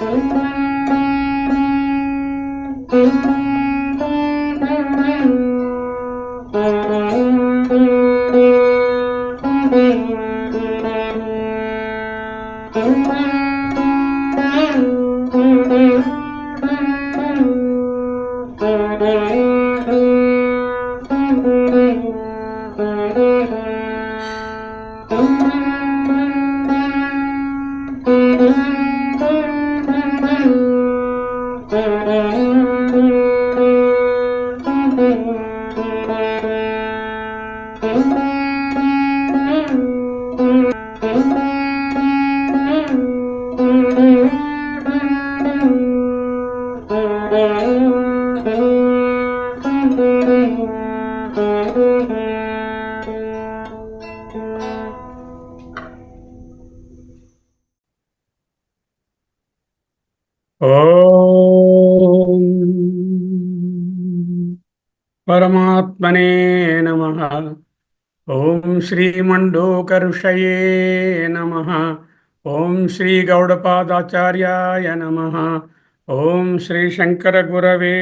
ఓం పరమాత్మనే నమః. ఓం శ్రీమండోకఋషయే నమః. ఓం శ్రీ గౌడపాదాచార్యాయ నమః. ఓం శ్రీ శంకర గురవే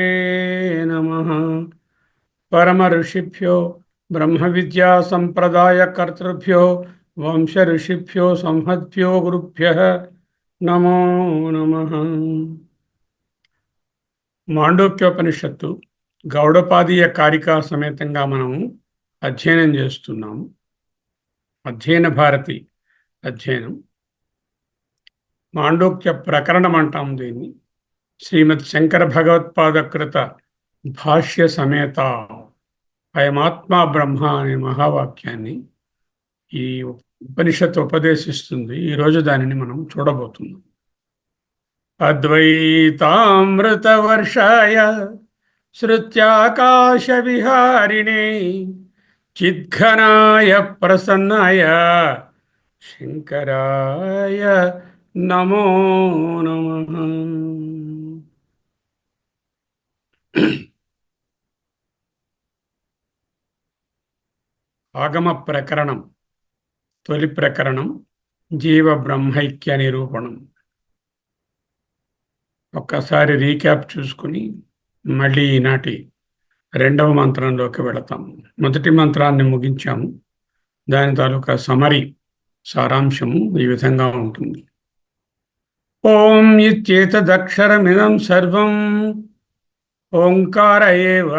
నమః. పరమ ఋషిభ్యో బ్రహ్మ విద్యా సంప్రదాయ కర్తృభ్యో వంశ ఋషిభ్యో సంహద్భ్యో గురుభ్యః నమో నమః. మాండూక్యోపనిషత్తు గౌడపాదీయ కారికా సమేతంగా మనము అధ్యయనం చేస్తున్నాము. అధ్యయన భారతి అధ్యయనం మాండూక్య ప్రకరణం అంటాం దీన్ని. శ్రీమద్ శంకర భగవత్పాదకృత భాష్య సమేత అయమాత్మా బ్రహ్మ అనే మహావాక్యాన్ని ఈ ఉపనిషత్తు ఉపదేశిస్తుంది. ఈరోజు దానిని మనం చూడబోతున్నాం. అద్వైతామృతవర్షాయ శృత్యాకాశ విహారిణే చిద్ఘనాయ ప్రసన్నాయ శంకరాయ నమో నమః. ఆగమ ప్రకరణం తొలి ప్రకరణం జీవ బ్రహ్మైక్య నిరూపణం. ఒక్కసారి రీక్యాప్ చూసుకుని మళ్ళీ ఈనాటి రెండవ మంత్రంలోకి వెళతాము. మొదటి మంత్రాన్ని ముగించాము. దాని తాలూకా సమరి సారాంశము ఈ విధంగా ఉంటుంది. ఓం ఇత్యేతదక్షరమిదం సర్వం ఓంకార ఏవ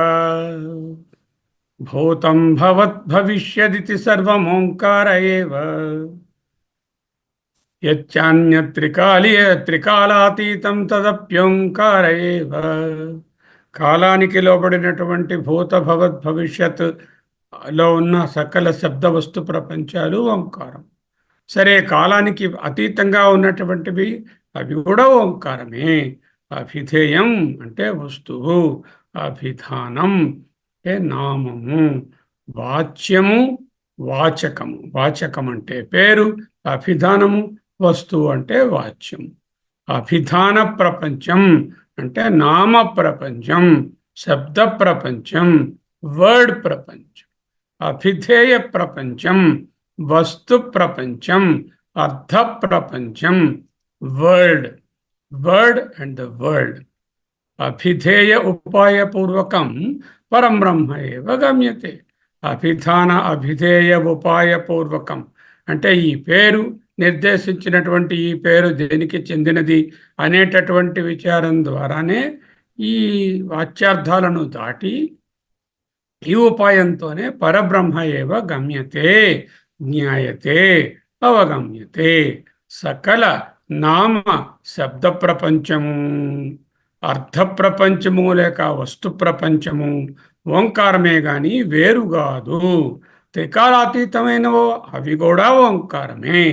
భూతం భవత్ భవిష్యదితి సర్వం ఓంకార ఏవ త్రికాలాతీతం తదప్యోంకార ఏవ. కాలానికి లోబడినటువంటి భూత భవత్ భవిష్యత్ లో ఉన్న సకల శబ్ద వస్తు ప్రపంచాలు ఓంకారం. సరే, కాలానికి అతీతంగా ఉన్నటువంటివి అవి కూడా ఓంకారమే. అభిధేయం అంటే వస్తువు, అభిధానం అంటే నామము, వాచ్యము వాచకము. వాచకం అంటే పేరు, అభిధానము వస్తువు అంటే వాచ్యం. అభిధాన ప్రపంచం అంటే నామ ప్రపంచం, శబ్ద ప్రపంచం, వర్డ్ ప్రపంచం. అభిధేయ ప్రపంచం వస్తు ప్రపంచం, అర్థ ప్రపంచం, వర్డ్ అండ్ ద వరల్డ్. అభిధేయ ఉపాయపూర్వకం పరం బ్రహ్మ ఏవ గమ్యతే. అభిధాన అభిధేయ ఉపాయపూర్వకం అంటే ఈ పేరు నిర్దేశించినటువంటి ఈ పేరు దేనికి చెందినది అనేటటువంటి విచారం ద్వారానే ఈ వాచ్యార్థాలను దాటి ఈ ఉపాయంతోనే పరబ్రహ్మ ఏవ గమ్యతే, జ్ఞాయతే, అవగమ్యతే. సకల నామ శబ్ద ప్రపంచము, అర్థ ప్రపంచము లేక వస్తు ప్రపంచము ఓంకారమే గాని వేరు కాదు. త్రికాలాతీతమైనవో అవి కూడా ఓంకారమే.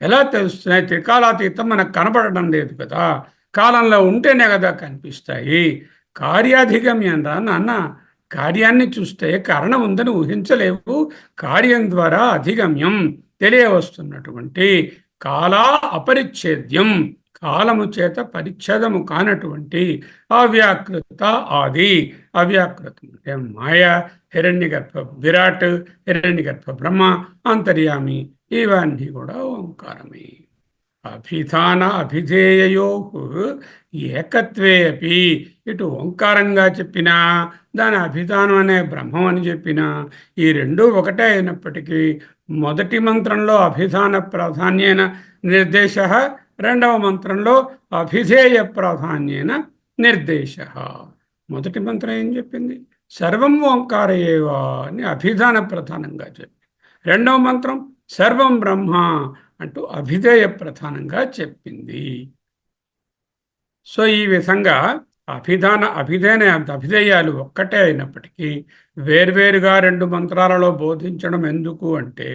ఎలా తెలుస్తున్నాయి? త్రికాలాతీతం మనకు కనపడడం లేదు కదా, కాలంలో ఉంటేనే కదా కనిపిస్తాయి. కార్యాధిగమ్యం రా నాన్న. కార్యాన్ని చూస్తే కారణం ఉందని ఊహించలేవు. కార్యం ద్వారా అధిగమ్యం తెలియవస్తున్నటువంటి కాలా అపరిచ్ఛేద్యం, కాలము చేత పరిచ్ఛేదము కానటువంటి అవ్యాకృత ఆది. అవ్యాకృతం అంటే మాయ, హిరణ్యగర్భ విరాట్, హిరణ్యగర్భ బ్రహ్మ, అంతర్యామి, ఇవన్నీ కూడా ఓంకారమే. అభిధాన అభిధేయయో ఏకత్వే అపి. ఇటు ఓంకారంగా చెప్పినా, దాని అభిధానం అనే బ్రహ్మం అని చెప్పినా, ఈ రెండూ ఒకటే అయినప్పటికీ మొదటి మంత్రంలో అభిధాన ప్రాధాన్యేన నిర్దేశ, రెండవ మంత్రంలో అభిధేయ ప్రాధాన్యేన నిర్దేశ. మొదటి మంత్రం ఏం చెప్పింది? సర్వం ఓంకార ఏవా అని అభిధాన ప్రధానంగా చెప్పి, రెండవ మంత్రం సర్వం బ్రహ్మ అంటూ అభిధేయ ప్రధానంగా చెప్పింది. సో ఈ విధంగా అభిధేయాలు ఒక్కటే అయినప్పటికీ వేర్వేరుగా రెండు మంత్రాలలో బోధించడం ఎందుకు అంటే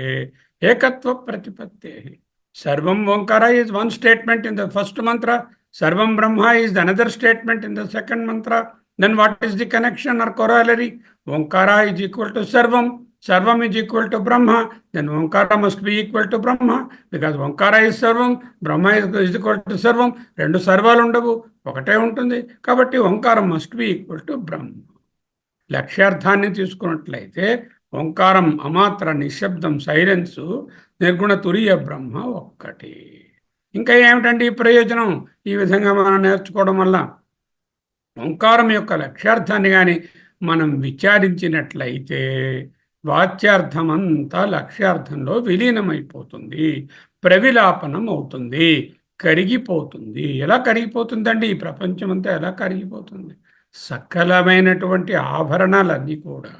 ఏకత్వ ప్రతిపత్తి. Sarvam Omkara is one statement in the first mantra, sarvam Brahma is another statement in the second mantra. Then what is the connection or corollary? Omkara is equal to sarvam, Sarvam is equal to Brahma, then Omkara must be equal to Brahma, because Omkara is Sarvam, Brahma is equal to Sarvam. రెండు సర్వాలు ఉండవు, ఒకటే ఉంటుంది. కాబట్టి ఓంకారం must be equal to బ్రహ్మ. లక్ష్యార్థాన్ని తీసుకున్నట్లయితే ఓంకారం అమాత్ర నిశ్శబ్దం, silence, నిర్గుణ తురియ బ్రహ్మ ఒక్కటి. ఇంకా ఏమిటండి ఈ ప్రయోజనం? ఈ విధంగా మనం నేర్చుకోవడం వల్ల ఓంకారం యొక్క లక్ష్యార్థాన్ని కానీ మనం విచారించినట్లయితే వాచ్యార్థమంతా లక్ష్యార్థంలో విలీనమైపోతుంది, ప్రవిలాపనం అవుతుంది, కరిగిపోతుంది. ఎలా కరిగిపోతుందండి? ఈ ప్రపంచం అంతా ఎలా కరిగిపోతుంది? సకలమైనటువంటి ఆభరణాలన్నీ కూడా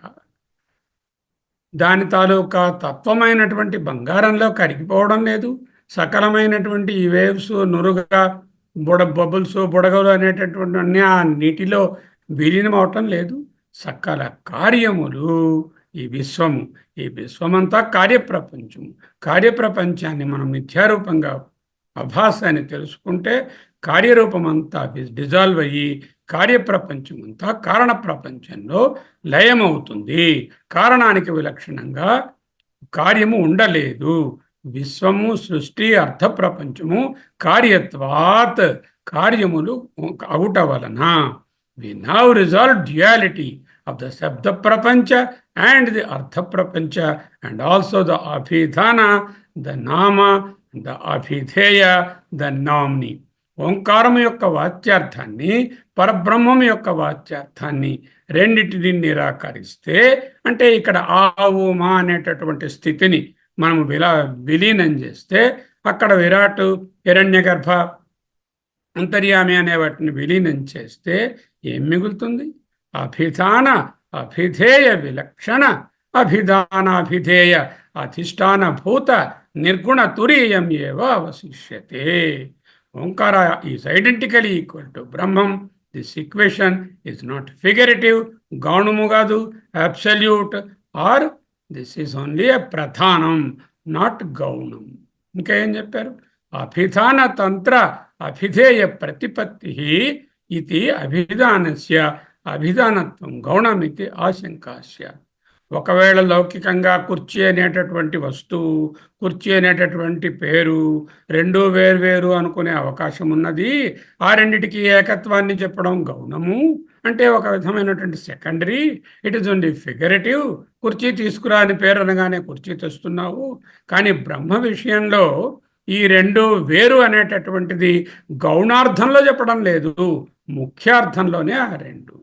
దాని తాలూకా తత్వమైనటువంటి బంగారంలో కరిగిపోవడం లేదు. సకలమైనటువంటి ఈ వేవ్స్, నురుగా, బబుల్స్, బుడగలు అనేటటువంటి అన్నీ ఆ నీటిలో విలీనం అవటం లేదు. సకల కార్యములు ఈ విశ్వమంతా కార్యప్రపంచము. కార్యప్రపంచాన్ని మనం మిథ్యారూపంగా అభాసాన్ని తెలుసుకుంటే కార్యరూపం అంతా డిజాల్వ్ అయ్యి కార్యప్రపంచం అంతా కారణ ప్రపంచంలో లయమవుతుంది. కారణానికి విలక్షణంగా కార్యము ఉండలేదు. విశ్వము, సృష్టి, అర్థ ప్రపంచము కార్యత్వాత్, కార్యములు అవుట వలన. We now resolve duality of the Sabda Prapancha and the Artha Prapancha, and also the Abhidhana, the Nama, the Abhideya, the Namni. ఓంకారం యొక్క వాచ్యార్థాన్ని, పరబ్రహ్మం యొక్క వాచ్యార్థాన్ని రెండింటిని నిరాకరిస్తే, అంటే ఇక్కడ ఆవు మా అనేటటువంటి స్థితిని మనము విలీనం చేస్తే, అక్కడ విరాట్, హిరణ్యగర్భ, అంతర్యామి అనే వాటిని విలీనం చేస్తే ఏం మిగులుతుంది? అభిధాన అభిధేయ విలక్షణ, అభిధానాభిధేయ అధిష్టానభూత నిర్గుణ తురీయం ఏవ అవశిష్యతే. Omkara is identically equal to Brahmam. This equation is not figurative, గౌణము కాదు, absolute, or this is only a pradhanam, not గౌణం. ఇంకా ఏం చెప్పారు? అభిధాన తంత్ర అభిధేయ ప్రతిపత్తి ఇది అభిధానస్య అభిధానత్వం గౌణమితి ఆశంకాస్య. ఒకవేళ లౌకికంగా కుర్చీ అనేటటువంటి వస్తువు, కుర్చీ అనేటటువంటి పేరు రెండూ వేర్వేరు అనుకునే అవకాశం ఉన్నది. ఆ రెండిటికి ఏకత్వాన్ని చెప్పడం గౌణము అంటే ఒక విధమైనటువంటి secondary. It is only figurative. కుర్చీ తీసుకురా అని పేరు అనగానే కుర్చీ తెస్తున్నావు. కానీ బ్రహ్మ విషయంలో ఈ రెండు వేరు అనేటటువంటిది గౌణార్థంలో చెప్పడం లేదు, ముఖ్యార్థంలోనే ఆ రెండు.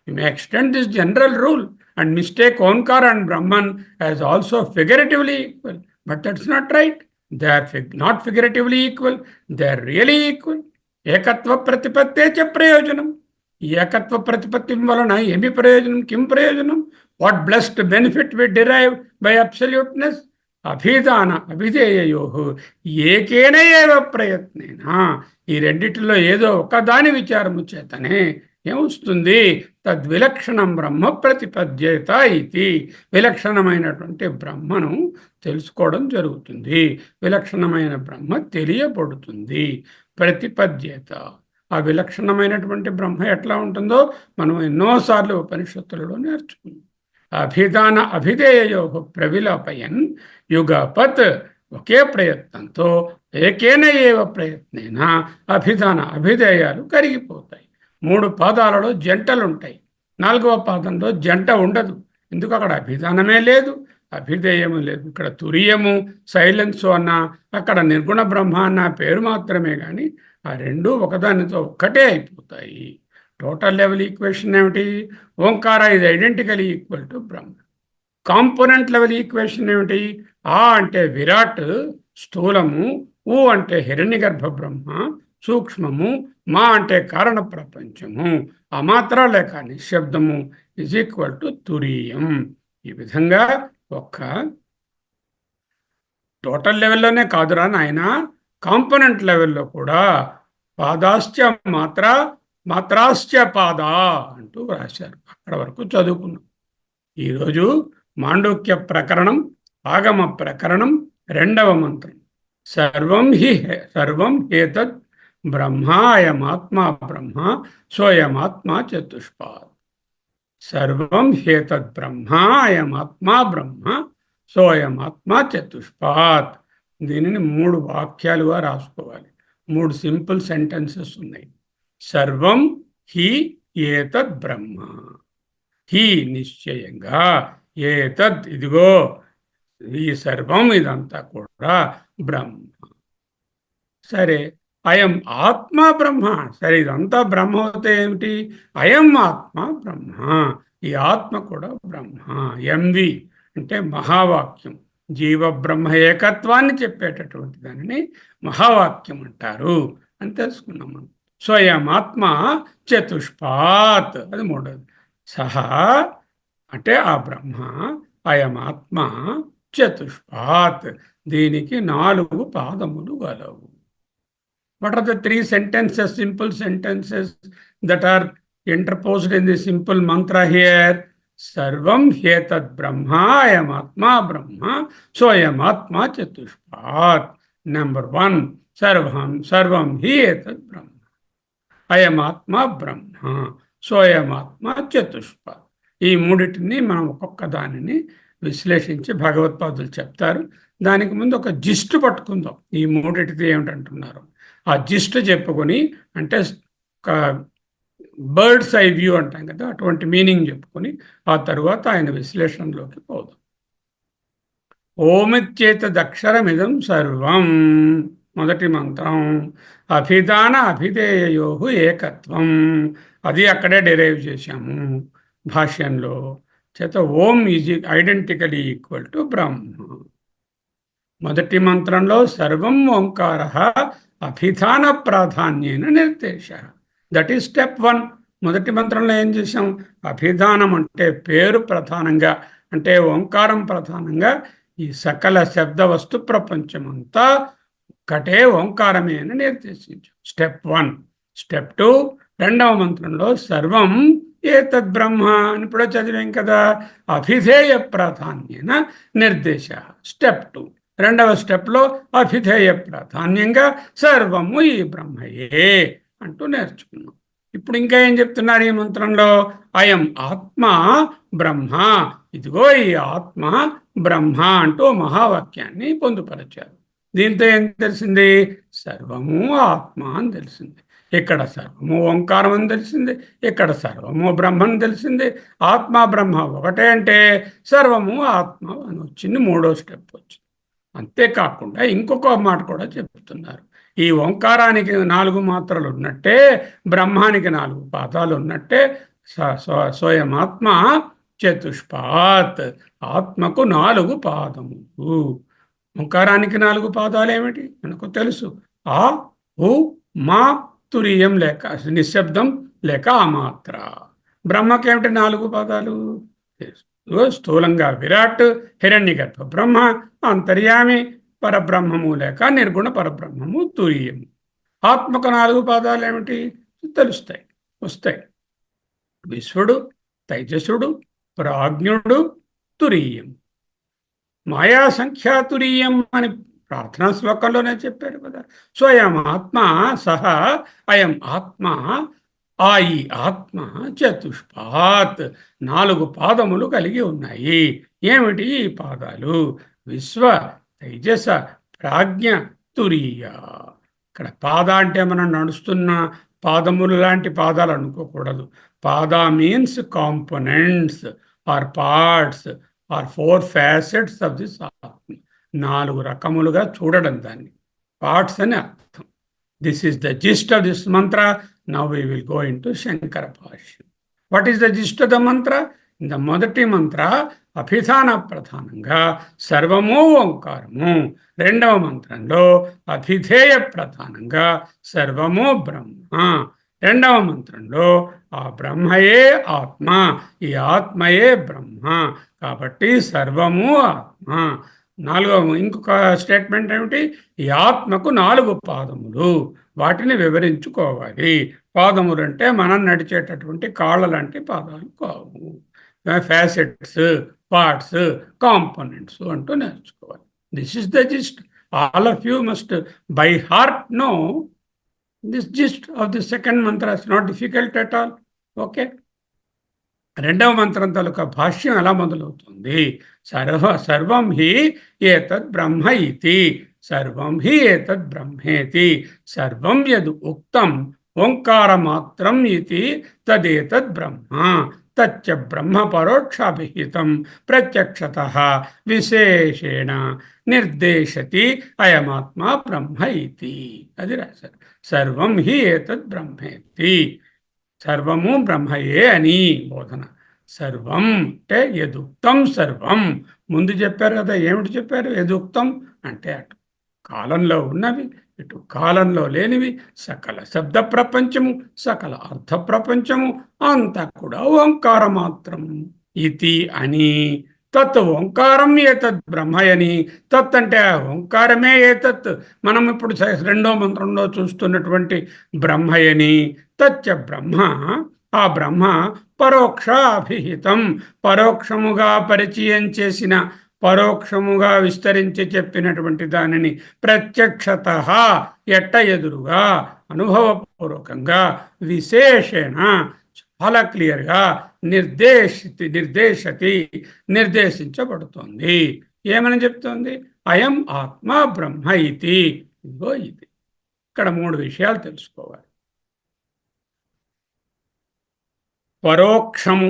You may extend this general rule and mistake Omkara and Brahman as also figuratively equal. But that's not right. They are not figuratively equal. They are really equal. Ekatva pratipatte cha prayojanam. Ekatva pratipatti valana emi prayojanam, kim prayojanam? What blessed benefit we derive by absoluteness? అభిధాన అభిధేయయోహు ఏకేన ఏవ ప్రయత్నేనా. ఈ రెండిటిలో ఏదో ఒకదాని విచారము చేతనే ఏమొస్తుంది? తద్విలక్షణం బ్రహ్మ ప్రతిపద్యేత ఇది. విలక్షణమైనటువంటి బ్రహ్మను తెలుసుకోవడం జరుగుతుంది, విలక్షణమైన బ్రహ్మ తెలియబడుతుంది. ప్రతిపద్యేత, ఆ విలక్షణమైనటువంటి బ్రహ్మ ఎట్లా ఉంటుందో మనం ఎన్నోసార్లు ఉపనిషత్తులలో నేర్చుకున్నాం. అభిధాన అభిధేయయో ప్రవిలాపయన్ యుగపత్, ఒకే ప్రయత్నంతో ఏకేన ఏవ ప్రయత్నేన అభిధాన అభిధేయాలు కరిగిపోతాయి. 3 పాదాలలో జంటలు ఉంటాయి, 4వ పాదంలో జంట ఉండదు. ఎందుకు? అక్కడ అభిధానమే లేదు, అభిధేయము లేదు. ఇక్కడ తురియము సైలెన్స్ అన్న, అక్కడ నిర్గుణ బ్రహ్మ అన్న పేరు మాత్రమే, కానీ ఆ రెండు ఒకదానితో ఒక్కటే అయిపోతాయి. టోటల్ లెవెల్ ఈక్వేషన్ ఏమిటి? ఓంకార ఇది ఐడెంటికలీ equal to Brahma. Component level equation ఏమిటి? ఆ అంటే విరాట్ స్థూలము, ఊ అంటే హిరణ్యగర్భ బ్రహ్మ సూక్ష్మము, మా అంటే కారణ ప్రపంచము, అమాత్ర లేక నిశ్శబ్దము ఇజ్ ఈక్వల్ టు తురీయం. ఈ విధంగా ఒక్క టోటల్ లెవెల్లోనే కాదురా నాయన, కాంపోనెంట్ లెవెల్లో కూడా పాదాశ్చ మాత్ర మాత్రాశ్చ పాదా అంటూ రాశారు. అక్కడ వరకు చదువుకున్నాం. ఈరోజు మాండూక్య ప్రకరణం ఆగమ ప్రకరణం 2వ మంత్రం. సర్వం హేతద్ బ్రహ్మా అయమాత్మా బ్రహ్మ సోయమాత్మా చతుష్పాద్. సర్వం హేతద్ బ్రహ్మా అయమాత్మా బ్రహ్మ సోయమాత్మా చతుష్పాద్. దీనిని 3 వాక్యాలుగా రాసుకోవాలి. 3 సింపుల్ సెంటెన్సెస్ ఉన్నాయి. సర్వం హి ఏతద్ బ్రహ్మ. హి నిశ్చయంగా, ఏతద్ ఇదిగో, ఈ సర్వం ఇదంతా కూడా బ్రహ్మ. సరే, అయం ఆత్మ బ్రహ్మ. సరే, ఇదంతా బ్రహ్మ అవుతే ఏమిటి? అయం ఆత్మ బ్రహ్మ. ఈ ఆత్మ కూడా బ్రహ్మ. ఎంవి అంటే మహావాక్యం, జీవ బ్రహ్మ ఏకత్వాన్ని చెప్పేటటువంటి దానిని మహావాక్యం అంటారు అని తెలుసుకున్నాం మనం. స్వయం ఆత్మ చతుష్పాత్, అది 3వది. సహా అంటే ఆ బ్రహ్మ, అయం ఆత్మ చతుష్పాత్, దీనికి 4 పాదములు గలవు. What are the 3 sentences, simple sentences that are interposed in the simple mantra here? Sarvam hetad brahma ayam atma brahma soyam atma chatushpat. Number 1, sarvam hi etad brahma ayam atma brahma soyam atma chatushpat. ఈ మూడిటిని మనం ఒక్కొక్క దానిని విశ్లేషించి భగవత్పాదులు చెప్తారు. దానికి ముందు ఒక జిస్ట్ పట్టుకుందాం. ఈ మూడిటిది ఏమిటంటున్నారు ఆ జిస్ట్ చెప్పుకొని, అంటే బర్డ్స్ ఐ వ్యూ అంటాం కదా, అటువంటి మీనింగ్ చెప్పుకొని ఆ తరువాత ఆయన విశ్లేషణలోకి పోదాం. ఓమిత్యేతదక్షరమిదం సర్వం, మొదటి మంత్రం. అభిధాన అభిధేయయో ఏకత్వం, అది అక్కడే డెరైవ్ చేశాము భాష్యంలో. చేత Om is identically equal to Brahma. మొదటి మంత్రంలో సర్వం ఓంకార అభిధాన ప్రాధాన్యేన నిర్దేశ. That is step 1. మొదటి మంత్రంలో ఏం చేశాం? అభిధానం అంటే పేరు ప్రధానంగా, అంటే ఓంకారం ప్రధానంగా ఈ సకల శబ్ద వస్తు ప్రపంచం అంతా ఒకటే ఓంకారమే అని నిర్దేశించాం. స్టెప్ 1. స్టెప్ 2, 2వ మంత్రంలో సర్వం ఏతద్ బ్రహ్మ అని కూడా చదివాం కదా, అభిధేయ ప్రాధాన్యేన నిర్దేశ. స్టెప్ 2, 2వ స్టెప్లో అభిధేయ ప్రాధాన్యంగా సర్వము ఈ బ్రహ్మయే అంటూ నేర్చుకున్నాం. ఇప్పుడు ఇంకా ఏం చెప్తున్నారు ఈ మంత్రంలో? అయం ఆత్మ బ్రహ్మ, ఇదిగో ఈ ఆత్మ బ్రహ్మ అంటూ మహావాక్యాన్ని పొందుపరిచారు. దీంతో ఏం తెలిసింది? సర్వము ఆత్మ అని తెలిసింది. ఇక్కడ సర్వము ఓంకారం అని తెలిసింది, ఇక్కడ సర్వము బ్రహ్మని తెలిసింది. ఆత్మ బ్రహ్మ ఒకటే అంటే సర్వము ఆత్మ అని వచ్చింది. 3వ స్టెప్ వచ్చింది. అంతేకాకుండా ఇంకొక మాట కూడా చెప్తున్నారు. ఈ ఓంకారానికి 4 మాత్రలు ఉన్నట్టే, బ్రహ్మానికి 4 పాదాలు ఉన్నట్టే, స్వయమాత్మ చతుష్పాత్, ఆత్మకు 4 పాదములు. ఓంకారానికి 4 పాదాలు ఏమిటి మనకు తెలుసు. ఆ, ఉ, మా, తురియం లేక నిశ్శబ్దం లేక అమాత్ర. బ్రహ్మకేమిటి 4 పాదాలు? స్థూలంగా విరాట్, హిరణ్యగర్భ బ్రహ్మ, అంతర్యామి పరబ్రహ్మము లేక నిర్గుణ పరబ్రహ్మము తురియము. ఆత్మకు 4 పాదాలు ఏమిటి? తెలుస్తాయి, వస్తాయి. విశ్వడు, తైజసుడు, ప్రాజ్ఞుడు, తురీయం. మాయా సంఖ్యాతురీయం అని ప్రార్థనా శ్లోకంలోనే చెప్పారు కదా. స్వయం ఆత్మ సహ అయం ఆత్మ, ఆ ఈ ఆత్మ చతుష్పాత్, 4 పాదములు కలిగి ఉన్నాయి. ఏమిటి ఈ పాదాలు? విశ్వ, తైజస, ప్రాజ్ఞ, తురీయ. ఇక్కడ పాద అంటే మనం నడుస్తున్న పాదములు లాంటి పాదాలు అనుకోకూడదు. Pada means components or parts or 4 facets of this atma. 4 రకములుగా చూడడం దాన్ని, పార్ట్స్ అని అర్థం. This is the gist of this mantra. Now we will go into Shankara bhashyam. What is the gist of the mantra? The మొదటి మంత్ర అభిధాన ప్రధానంగా సర్వము ఓంకారము. రెండవ మంత్రంలో అభిధేయ ప్రధానంగా సర్వము బ్రహ్మ. రెండవ మంత్రంలో ఆ బ్రహ్మయే ఆత్మ, ఈ ఆత్మయే బ్రహ్మ. కాబట్టి సర్వము ఆత్మ. నాలుగవ ఇంకొక స్టేట్మెంట్ ఏమిటి? ఈ ఆత్మకు 4 పాదములు, వాటిని వివరించుకోవాలి. పాదములు అంటే మనం నడిచేటటువంటి కాళ్ళ లాంటి పాదాలు కావు. ఫ్యాసెట్స్, పార్ట్స్, కాంపోనెంట్స్ అంటూ నేర్చుకోవాలి. This is the gist. All of you must by heart know this gist of the second mantra. It's not difficult at all. Okay. రెండవ మంత్రం తాలూకా భాష్యం ఎలా మొదలవుతుంది? సర్వం హి ఏతద్ బ్రహ్మ ఇతి, సర్వం హి ఏతద్ బ్రహ్మేతి, సర్వం యద్ ఉక్తం ఓంకార మాత్రం ఇతి తదేతద్ బ్రహ్మ, తచ్చ బ్రహ్మ పరోక్షాభిహితం ప్రత్యక్షతః విశేషేణ నిర్దేశతి అయమాత్మ బ్రహ్మ ఇతి. అది రాశారు. సర్వం హి ఏతద్ బ్రహ్మేతి, సర్వము బ్రహ్మయే అని బోధన. సర్వం అంటే యదుక్తం సర్వం. ముందు చెప్పారు కదా, ఏమిటి చెప్పారు? యదుక్తం అంటే అటు కాలంలో ఉన్నవి, ఇటు కాలంలో లేనివి, సకల శబ్ద ప్రపంచము, సకల అర్థ ప్రపంచము అంతా కూడా ఓంకార మాత్రం ఇతి అని. తత్ ఓంకారం ఏతత్ బ్రహ్మయని. తత్ అంటే ఓంకారమే ఏతత్, మనం ఇప్పుడు రెండో మంత్రంలో చూస్తున్నటువంటి బ్రహ్మయని. తచ్చ బ్రహ్మ, ఆ బ్రహ్మ పరోక్ష అభిహితం, పరోక్షముగా పరిచయం చేసిన, పరోక్షముగా విస్తరించి చెప్పినటువంటి దానిని ప్రత్యక్షత ఎట్ట ఎదురుగా అనుభవపూర్వకంగా విశేషణ చాలా క్లియర్గా నిర్దేశించబడుతుంది. ఏమని చెప్తుంది? అయం ఆత్మ బ్రహ్మ ఇతి. ఇదిగో ఇది. ఇక్కడ 3 విషయాలు తెలుసుకోవాలి. పరోక్షము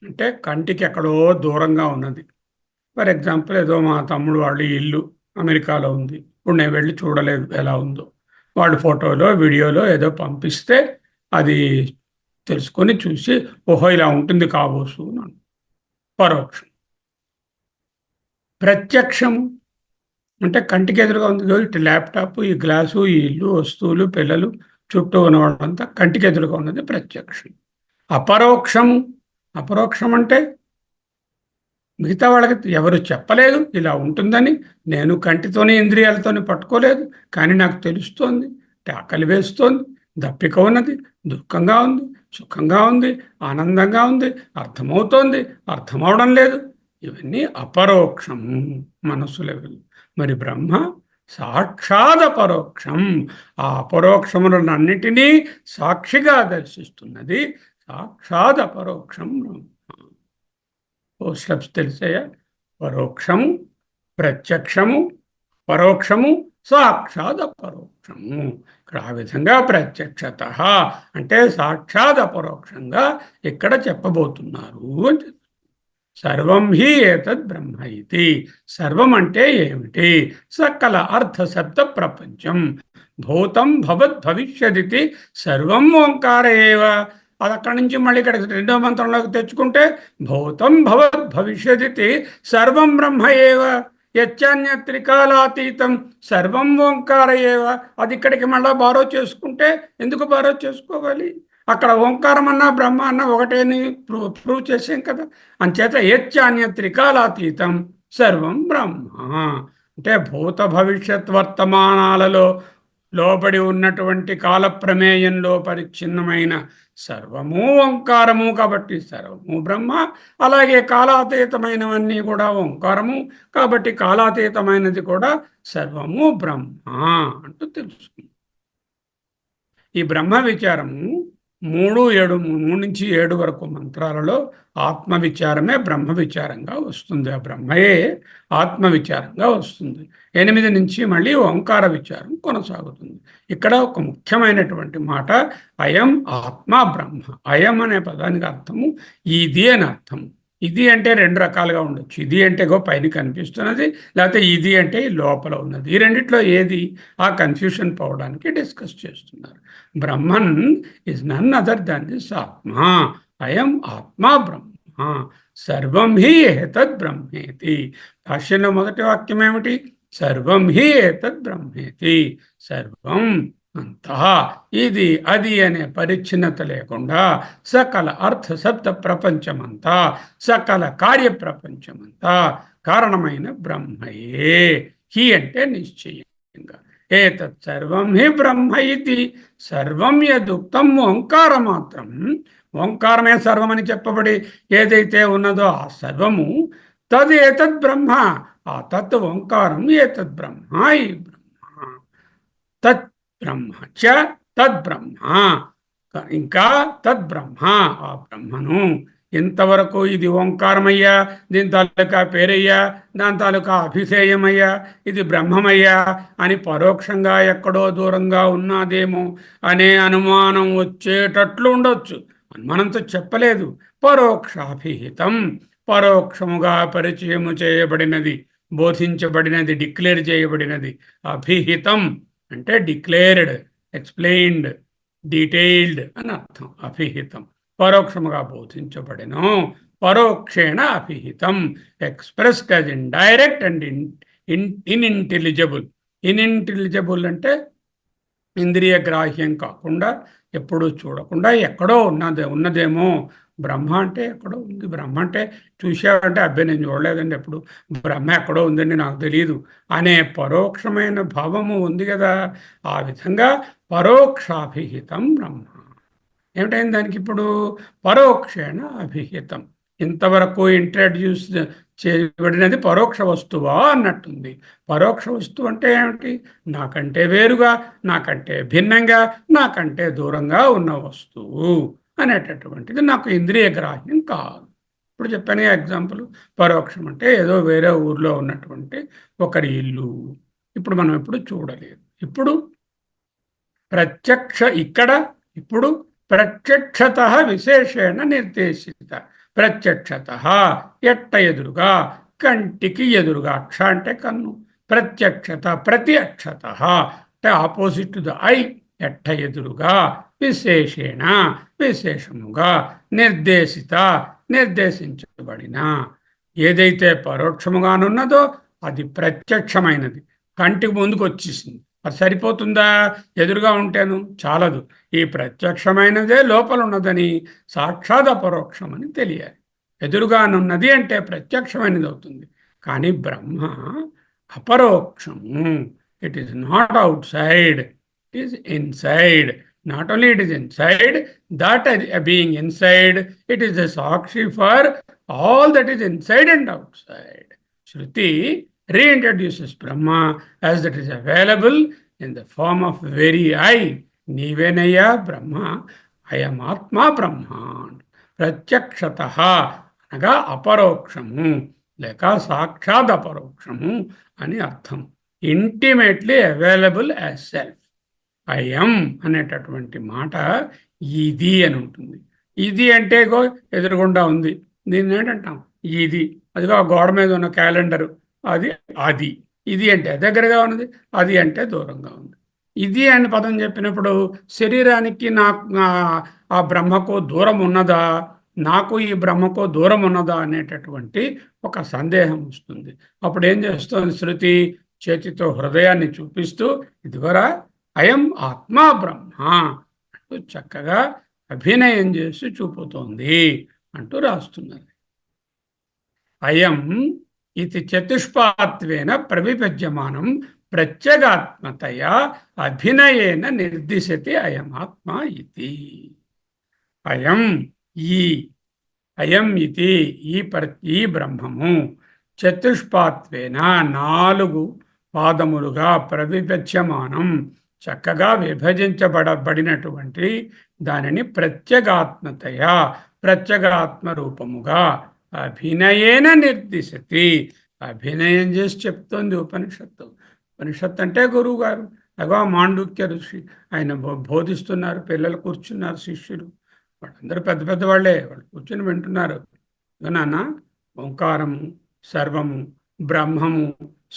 అంటే కంటికి ఎక్కడో దూరంగా ఉన్నది. ఫర్ ఎగ్జాంపుల్, ఏదో మా తమ్ముడు వాళ్ళ ఇల్లు అమెరికాలో ఉంది, ఇప్పుడు నేను వెళ్ళి చూడలేదు ఎలా ఉందో. వాళ్ళు ఫోటోలో వీడియోలో ఏదో పంపిస్తే అది తెలుసుకొని చూసి, ఓహో ఇలా ఉంటుంది కాబోసు అని. పరోక్షం. ప్రత్యక్షము అంటే కంటికి ఎదురుగా ఉంది. ఇటు ల్యాప్టాప్, ఈ గ్లాసు, ఈ ఇల్లు, వస్తువులు, పిల్లలు, చుట్టూ ఉన్నవాళ్ళంతా కంటికి ఎదురుగా ఉన్నది ప్రత్యక్షం. అపరోక్షము, అపరోక్షం అంటే మిగతా వాళ్ళకి ఎవరు చెప్పలేదు ఇలా ఉంటుందని, నేను కంటితోనే ఇంద్రియాలతోనే పట్టుకోలేదు, కానీ నాకు తెలుస్తోంది. ఆకలి వేస్తోంది, దప్పిక ఉన్నది, దుఃఖంగా ఉంది, సుఖంగా ఉంది, ఆనందంగా ఉంది, అర్థమవుతోంది, అర్థమవడం లేదు. ఇవన్నీ అపరోక్షం, మనస్సు లెవెల్. మరి బ్రహ్మ సాక్షాత్ అపరోక్షం. ఆ అపరోక్షములన్నిటినీ సాక్షిగా దర్శిస్తున్నది సాక్షాత్ అపరోక్షం బ్రహ్మ. ఓ స్టెప్స్ తెలిసాయా? పరోక్షము, ప్రత్యక్షము, పరోక్షము, సాక్షాత్ అపరోక్షము. ఇక్కడ ఆ విధంగా ప్రత్యక్షత అంటే సాక్షాత్ అపరోక్షంగా ఇక్కడ చెప్పబోతున్నారు అని. సర్వం హి ఏతద్ బ్రహ్మ ఇతి. సర్వం అంటే ఏమిటి? సకల అర్థ శబ్ద ప్రపంచం. భూతం భవత్ భవిష్యదితి సర్వం ఓంకార ఏవ. అది అక్కడి నుంచి మళ్ళీ ఇక్కడ రెండో మంత్రంలోకి తెచ్చుకుంటే భూతం భవత్ భవిష్యదితి సర్వం బ్రహ్మ ఏవ యచ్చాన్య త్రికాలాతీతం సర్వం ఓంకార ఏవ. అది ఇక్కడికి మళ్ళీ బారో చేసుకుంటే, ఎందుకు బారో చేసుకోవాలి? అక్కడ ఓంకారం అన్నా బ్రహ్మ అన్నా ఒకటేని ప్రూవ్ చేసాం కదా. అంచేత యచ్చాన్య త్రికాలాతీతం సర్వం బ్రహ్మ అంటే భూత భవిష్యత్ వర్తమానాలలో లోబడి ఉన్నటువంటి కాల ప్రమేయంలో పరిచ్ఛిన్నమైన సర్వము ఓంకారము. కాబట్టి సర్వము బ్రహ్మ. అలాగే కాలాతీతమైనవన్నీ కూడా ఓంకారము. కాబట్టి కాలాతీతమైనది కూడా సర్వము బ్రహ్మ అంటూ తెలుసుకుంది. ఈ బ్రహ్మ విచారము 3 నుంచి 7 వరకు మంత్రాలలో ఆత్మ విచారమే బ్రహ్మ విచారంగా వస్తుంది. ఆ బ్రహ్మయే ఆత్మ విచారంగా వస్తుంది. 8 నుంచి మళ్ళీ ఓంకార విచారం కొనసాగుతుంది. ఇక్కడ ఒక ముఖ్యమైనటువంటి మాట, అయం ఆత్మ బ్రహ్మ. అయం అనే పదానికి అర్థము ఇది అని అర్థం. ఇది అంటే రెండు రకాలుగా ఉండొచ్చు. ఇది అంటే గో పైన కనిపిస్తున్నది, లేకపోతే ఇది అంటే ఈ లోపల ఉన్నది. ఈ రెండిట్లో ఏది, ఆ కన్ఫ్యూషన్ పోవడానికి డిస్కస్ చేస్తున్నారు. Brahman is none other than this atma. అయం ఆత్మా బ్రహ్మ, సర్వం హి ఏతద్ బ్రహ్మేతి. భాష్యంలో మొదటి వాక్యం ఏమిటి? సర్వం హి ఏతద్ బ్రహ్మేతి. సర్వం అంతా, ఇది అది అనే పరిచ్ఛిన్నత లేకుండా సకల అర్థ శబ్ద ప్రపంచమంతా, సకల కార్య ప్రపంచమంతా కారణమైన బ్రహ్మయే. హి అంటే నిశ్చయంగా. ఏతత్ సర్వం హి బ్రహ్మ ఇది. సర్వం యదుక్తం ఓంకార మాత్రం. ఓంకారమే సర్వం అని చెప్పబడి ఏదైతే ఉన్నదో ఆ సర్వము తద్ ఏతద్ బ్రహ్మ. ఆ తత్ ఓంకారం ఏతద్ బ్రహ్మ, ఈ బ్రహ్మ. తత్ బ్రహ్మ చ తద్బ్రహ్మ. ఇంకా తద్బ్రహ్మ, ఆ బ్రహ్మను. ఇంతవరకు ఇది ఓంకారమయ్యా, దీని తాలూకా పేరయ్యా, దాని తాలూకా అభిషేయమయ్యా, ఇది బ్రహ్మమయ్యా అని పరోక్షంగా ఎక్కడో దూరంగా ఉన్నదేమో అనే అనుమానం వచ్చేటట్లు ఉండొచ్చు. అనుమానంతో చెప్పలేదు. పరోక్షాభిహితం, పరోక్షముగా పరిచయము చేయబడినది, బోధించబడినది, డిక్లేర్ చేయబడినది. అభిహితం అంటే డిక్లేర్డ్, ఎక్స్ప్లెయిన్డ్, డీటెయిల్డ్ అని అర్థం. అభిహితం పరోక్షముగా బోధించబడిన, పరోక్షేణ అభిహితం, ఎక్స్ప్రెస్డ్ యాజ్ ఇండైరెక్ట్ అండ్ ఇన్ఇంటెలిజిబుల్. ఇన్ఇంటెలిజిబుల్ అంటే ఇంద్రియ గ్రాహ్యం కాకుండా, ఎప్పుడూ చూడకుండా ఎక్కడో ఉన్నదేమో. బ్రహ్మ అంటే ఎక్కడో ఉంది. బ్రహ్మ అంటే చూసావంటే అబ్బాయి నేను చూడలేదండి, ఎప్పుడు బ్రహ్మ ఎక్కడో ఉందండి నాకు తెలియదు అనే పరోక్షమైన భావము ఉంది కదా. ఆ విధంగా పరోక్షాభిహితం బ్రహ్మ. ఏమిటైంది దానికి ఇప్పుడు? పరోక్షేణ అభిహితం. ఇంతవరకు ఇంట్రడ్యూస్ చేయబడినది పరోక్ష వస్తువా అన్నట్టుంది. పరోక్ష వస్తువు అంటే ఏమిటి? నాకంటే వేరుగా, నాకంటే భిన్నంగా, నాకంటే దూరంగా ఉన్న వస్తువు అనేటటువంటిది నాకు ఇంద్రియ గ్రాహ్యం కాదు. ఇప్పుడు చెప్పాను ఎగ్జాంపుల్. పరోక్షం అంటే ఏదో వేరే ఊర్లో ఉన్నటువంటి ఒకరి ఇల్లు ఇప్పుడు మనం ఎప్పుడు చూడలేదు. ఇప్పుడు ప్రత్యక్ష ఇక్కడ ఇప్పుడు ప్రత్యక్షత విశేషేణ నిర్దేశిత. ప్రత్యక్షత ఎట్ట ఎదురుగా, కంటికి ఎదురుగా. అక్ష అంటే కన్ను. ప్రత్యక్షత ప్రతి అక్షత అంటే ఆపోజిట్ ద ఐ. ఎట్ట ఎదురుగా, విశేషేణ విశేషముగా, నిర్దేశిత నిర్దేశించబడిన. ఏదైతే పరోక్షముగానున్నదో అది ప్రత్యక్షమైనది, కంటికి ముందుకు వచ్చేసింది. అది సరిపోతుందా? ఎదురుగా ఉంటేను చాలదు. ఈ ప్రత్యక్షమైనదే లోపల ఉన్నదని సాక్షాత్ అపరోక్షమని తెలియాలి. ఎదురుగానున్నది అంటే ప్రత్యక్షమైనది అవుతుంది. కానీ బ్రహ్మ అపరోక్షము. It is not outside, it is inside. Not only it is inside, that being inside, it is a sakshi for all that is inside and outside. Shruti reintroduces Brahma as that is available in the form of very I. Nivenaya Brahma, I am Atma Brahman. Pratyakshataha అనగా అపరోక్షము లేక సాక్షాత్ అపరోక్షము అని అర్థం. Intimately available as self. అయం అనేటటువంటి మాట ఇది అని ఉంటుంది. ఇది అంటే ఎదురుగుండా ఉంది, దీన్ని ఏంటంటాం? ఇది. అదిగో గోడ మీద ఉన్న క్యాలెండరు, అది అది. ఇది అంటే దగ్గరగా ఉన్నది, అది అంటే దూరంగా ఉంది. ఇది అని పదం చెప్పినప్పుడు శరీరానికి నాకు ఆ బ్రహ్మకు దూరం ఉన్నదా, నాకు ఈ బ్రహ్మకు దూరం ఉన్నదా అనేటటువంటి ఒక సందేహం వస్తుంది. అప్పుడు ఏం చేస్తుంది శృతి? చేతితో హృదయాన్ని చూపిస్తూ ఇదిగోరా అయం ఆత్మా బ్రహ్మ అంటూ చక్కగా అభినయం చేసి చూపుతోంది అంటూ రాస్తున్నది. అయం ఇది చతుష్పాత్వేన ప్రవిభజ్యమానం ప్రత్యేగాత్మతయా అభినయేన నిర్దిశతి అయం ఆత్మ ఇది. అయం ఈ అయం ఇది ఈ బ్రహ్మము చతుష్పాత్వేన 4 పాదములుగా ప్రవిభజ్యమానం చక్కగా విభజించబడినటువంటి దానిని ప్రత్యేగాత్మతయా ప్రత్యేగాత్మ రూపముగా అభినయేన నిర్దిశతి. అభినయం చేసి చెప్తోంది ఉపనిషత్తు. ఉపనిషత్తు అంటే గురువు గారు. అగో మాండుక్య ఋషి ఆయన బోధిస్తున్నారు, పిల్లలు కూర్చున్నారు, శిష్యులు వాళ్ళందరూ పెద్ద పెద్ద వాళ్ళే, వాళ్ళు కూర్చుని వింటున్నారు. నాన్న ఓంకారము సర్వము, బ్రహ్మము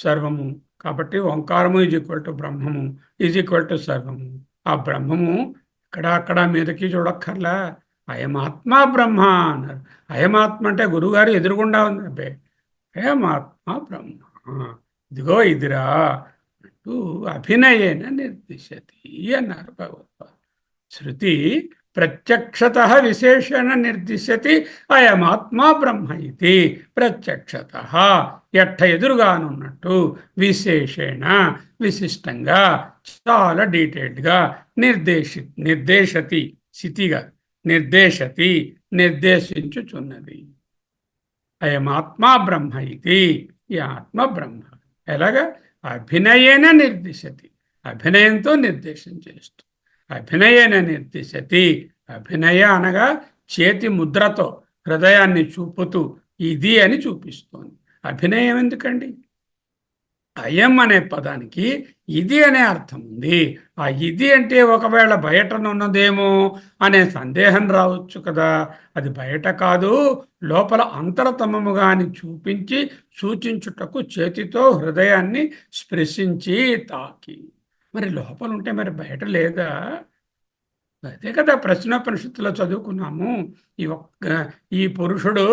సర్వము. కాబట్టి ఓంకారము ఈజ్ ఈక్వల్ టు బ్రహ్మము ఈజ్ ఈక్వల్ టు సర్వము. ఆ బ్రహ్మము అక్కడ మీదకి చూడక్కర్లా, అయమాత్మ బ్రహ్మ అన్నారు. అయమాత్మ అంటే గురువుగారు ఎదురుగుండా ఉంది. అబ్బే అయమాత్మ బ్రహ్మ, ఇదిగో ఇదిరా అంటూ అభినయేన నిర్దిశతి అన్నారు భగవత్పాద. శృతి ప్రత్యక్షత విశేషణ నిర్దిశతి అయమాత్మ బ్రహ్మ ఇది. ప్రత్యక్షత ఎట్ట ఎదురుగానున్నట్టు, విశేషణ విశిష్టంగా, చాలా డీటెయిల్డ్గా నిర్దేశతి స్థితిగా నిర్దేశతి నిర్దేశించుచున్నది. అయమాత్మ బ్రహ్మ ఇది, ఈ ఆత్మ బ్రహ్మ. ఎలాగా? అభినయేన నిర్దిశతి, అభినయంతో నిర్దేశం చేస్తూ. అభినయేన నిర్దిశతి, అభినయ అనగా చేతి ముద్రతో హృదయాన్ని చూపుతూ ఇది అని చూపిస్తోంది. అభినయం ఎందుకండి? అయం అనే పదానికి ఇది అనే అర్థం ఉంది. ఆ ఇది అంటే ఒకవేళ బయటనున్నదేమో అనే సందేహం రావచ్చు కదా. అది బయట కాదు, లోపల అంతరతమముగా అని చూపించి సూచించుటకు చేతితో హృదయాన్ని స్పృశించి తాకి. మరి లోపల ఉంటే మరి బయట లేదా? అదే కదా ప్రశ్నోపనిషత్తులో చదువుకున్నాము. ఈ పురుషుడు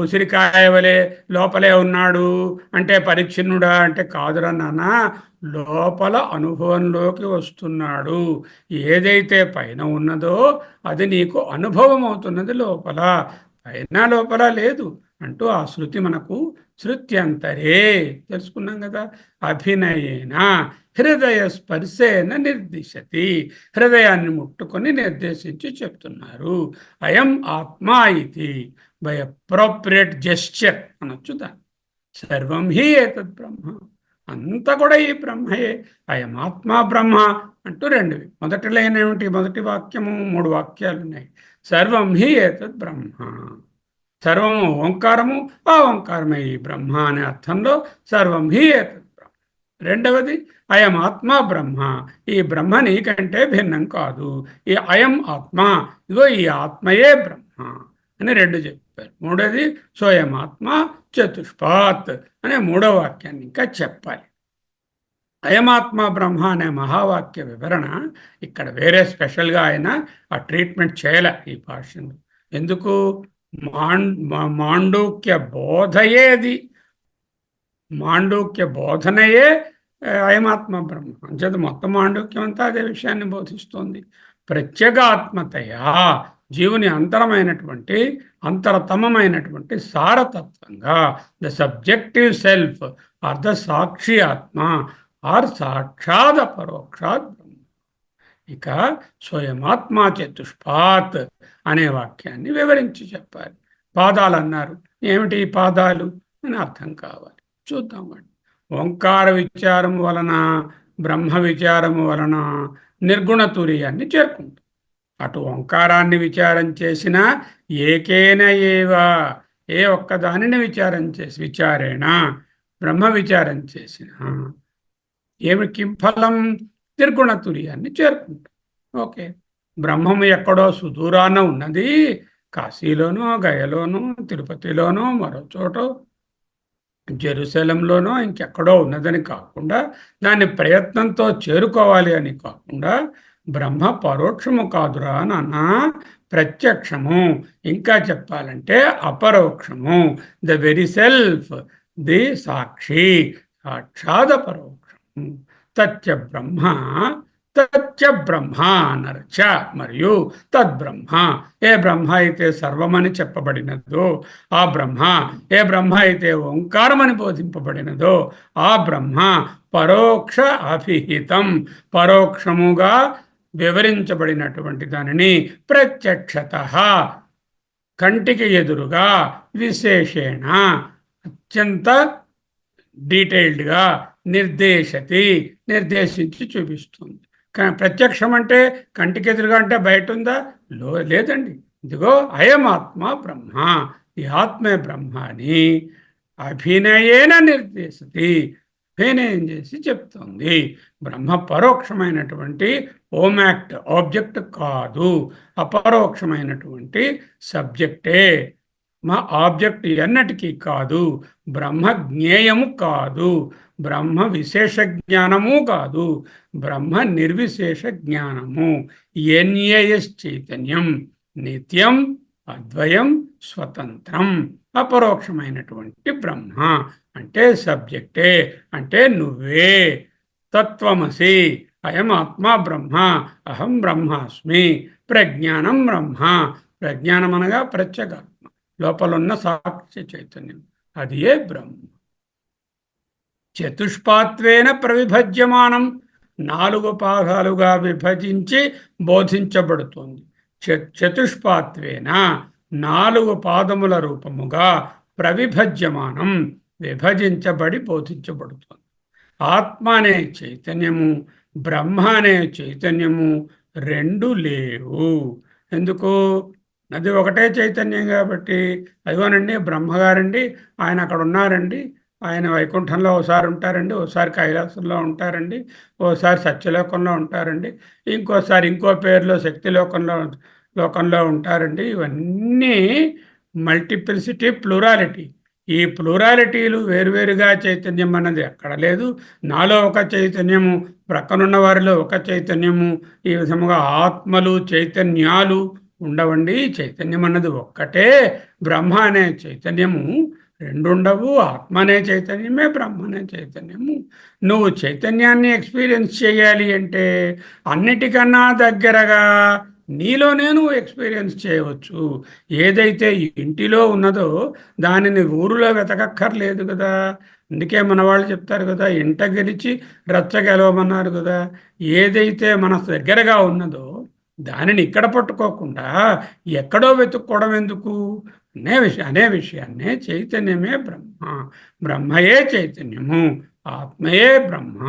ఉసిరికాయ వలె లోపలే ఉన్నాడు అంటే పరిచ్ఛిన్నుడా అంటే కాదురా నాన్న, లోపల అనుభవంలోకి వస్తున్నాడు. ఏదైతే పైన ఉన్నదో అది నీకు అనుభవం అవుతున్నది లోపల, పైన లోపల లేదు అంటూ ఆ శృతి మనకు శృత్యంతరే తెలుసుకున్నాం కదా. అభినయేన హృదయ స్పర్శేన నిర్దిశతి, హృదయాన్ని ముట్టుకొని నిర్దేశించి చెప్తున్నారు. అయం ఆత్మా ఇది బై అప్రోప్రియేట్ జెస్చర్ అనొచ్చు దాన్ని. సర్వం హి ఏతద్ బ్రహ్మ, అంతా కూడా ఈ బ్రహ్మయే. అయం ఆత్మా బ్రహ్మ అంటూ రెండువి. మొదటి లైన్ ఏమిటి? మొదటి వాక్యము 3 వాక్యాలు ఉన్నాయి. సర్వం హి ఏతద్ బ్రహ్మ, సర్వము ఓంకారము, ఆ ఓంకారమే ఈ బ్రహ్మ అనే అర్థంలో సర్వం హి ఏతద్ బ్రహ్మ. రెండవది అయం ఆత్మ బ్రహ్మ, ఈ బ్రహ్మ నీకంటే భిన్నం కాదు. ఈ అయం ఆత్మ, ఇగో ఈ ఆత్మయే బ్రహ్మ అని 2 చెప్పారు. మూడోది సోయం ఆత్మ చతుష్పాత్ అనే 3వ వాక్యాన్ని ఇంకా చెప్పాలి. అయమాత్మ బ్రహ్మ అనే మహావాక్య వివరణ ఇక్కడ వేరే స్పెషల్గా ఆయన ఆ ట్రీట్మెంట్ చేయలే ఈ భాషను. ఎందుకు? మాండూక్య బోధయేది, మాండూక్య బోధనయే అయమాత్మ బ్రహ్మ. అంచేత మొత్తం మాండూక్యం అంతా అదే విషయాన్ని బోధిస్తోంది. ప్రత్యేగాత్మతయా, జీవుని అంతరమైనటువంటి అంతరతమైనటువంటి సారతత్వంగా, the subjective self or the sakshi atma or సాక్షాద్ పరోక్షాత్ బ్రహ్మ. ఇక స్వయమాత్మ చతుష్పాత్ అనే వాక్యాన్ని వివరించి చెప్పాలి. పాదాలు అన్నారు, ఏమిటి పాదాలు అని అర్థం కావాలి. చూద్దామండి. ఓంకార విచారం వలన, బ్రహ్మ విచారము వలన నిర్గుణ తుర్యాన్ని చేరుకుంటాం. అటు ఓంకారాన్ని విచారం చేసిన ఏకేన ఏవా, ఏ ఒక్కదానిని విచారేణ బ్రహ్మ విచారం చేసిన ఏమి కిం ఫలం? నిర్గుణ తుర్యాన్ని చేరుకుంటాం. ఓకే, బ్రహ్మము ఎక్కడో సుదూరాన ఉన్నది, కాశీలోనో గయలోనో తిరుపతిలోనో మరో చోటో జెరూసలంలోనో ఇంకెక్కడో ఉన్నదని కాకుండా, దాన్ని ప్రయత్నంతో చేరుకోవాలి అని కాకుండా, బ్రహ్మ పరోక్షము కాదురా నాన్న, ప్రత్యక్షము. ఇంకా చెప్పాలంటే అపరోక్షము, ద వెరీ సెల్ఫ్, ది సాక్షి, సాక్షాద పరోక్షము. తత్య బ్రహ్మ, తత్య బ్రహ్మ నరచ, మరియు తద్బ్రహ్మ, ఏ బ్రహ్మ అయితే సర్వమని చెప్పబడినదో ఆ బ్రహ్మ, ఏ బ్రహ్మ అయితే ఓంకారమని బోధింపబడినదో ఆ బ్రహ్మ పరోక్ష అభిహితం, పరోక్షముగా వివరించబడినటువంటి దానిని ప్రత్యక్షత, కంటికి ఎదురుగా, విశేషేణ అత్యంత డీటెయిల్డ్గా నిర్దేశించి చూపిస్తుంది. ప్రత్యక్షం అంటే కంటికి ఎదురుగా అంటే బయట ఉందా? లేదండి. ఇదిగో అయమాత్మ బ్రహ్మ, ఈ ఆత్మే బ్రహ్మ అని అభినయేన నిర్దేశతి, అభినయం చేసి చెప్తుంది. బ్రహ్మ పరోక్షమైనటువంటి ఓమాక్ట్ ఆబ్జెక్ట్ కాదు, అపరోక్షమైనటువంటి సబ్జెక్టే. ఆబ్జెక్ట్ ఎన్నటికీ కాదు, బ్రహ్మ జ్ఞేయము కాదు, బ్రహ్మ విశేష జ్ఞానము కాదు, బ్రహ్మ నిర్విశేష జ్ఞానము. ఎన్ఏఎస్ చైతన్యం నిత్యం అద్వయం స్వతంత్రం అపరోక్షమైనటువంటి బ్రహ్మ అంటే సబ్జెక్టే, అంటే నువ్వే. తత్వమసి అయం ఆత్మ బ్రహ్మ, అహం బ్రహ్మాస్మి. ప్రజ్ఞానం బ్రహ్మ, ప్రజ్ఞానం అనగా ప్రత్యేగాత్మ, లోపలున్న సాక్షి చైతన్యం, అది ఏ బ్రహ్మ. చతుష్పాత్వేన ప్రవిభజ్యమానం, 4 భాగాలుగా విభజించి బోధించబడుతుంది. చతుష్పాత్వేన 4 పాదముల రూపముగా ప్రవిభజ్యమానం విభజించబడి బోధించబడుతుంది. ఆత్మ అనే చైతన్యము, బ్రహ్మ అనే చైతన్యము రెండు లేవు. ఎందుకు? అది ఒకటే చైతన్యం కాబట్టి. అదిగోనండి బ్రహ్మగారండి, ఆయన అక్కడ ఉన్నారండి, ఆయన వైకుంఠంలో ఓసారి ఉంటారండి, ఓసారి కైలాసంలో ఉంటారండి, ఓసారి సత్యలోకంలో ఉంటారండి, ఇంకోసారి ఇంకో పేరులో లోకంలో ఉంటారండి. ఇవన్నీ మల్టిప్లిసిటీ, ప్లూరాలిటీ. ఈ ప్లూరాలిటీలు వేరువేరుగా చైతన్యం అన్నది ఎక్కడ లేదు. నాలో ఒక చైతన్యము, ప్రక్కనున్న వారిలో ఒక చైతన్యము, ఈ విధముగా ఆత్మలు చైతన్యాలు ఉండవండి. చైతన్యం అన్నది ఒక్కటే. బ్రహ్మ అనే చైతన్యము రెండుండవు. ఆత్మ అనే చైతన్యమే, బ్రహ్మ అనే చైతన్యము. నువ్వు చైతన్యాన్ని ఎక్స్పీరియన్స్ చేయాలి అంటే అన్నిటికన్నా దగ్గరగా నీలోనే నువ్వు ఎక్స్పీరియన్స్ చేయవచ్చు. ఏదైతే ఇంటిలో ఉన్నదో దానిని ఊరిలో వెతకక్కర్లేదు కదా. అందుకే మన వాళ్ళు చెప్తారు కదా, ఇంట గెలిచి రచ్చ గెలవమన్నారు కదా. ఏదైతే మన దగ్గరగా ఉన్నదో దానిని ఇక్కడ పట్టుకోకుండా ఎక్కడో వెతుక్కోవడం ఎందుకు అనే విషయాన్నే చైతన్యమే బ్రహ్మ, బ్రహ్మయే చైతన్యము, ఆత్మయే బ్రహ్మ,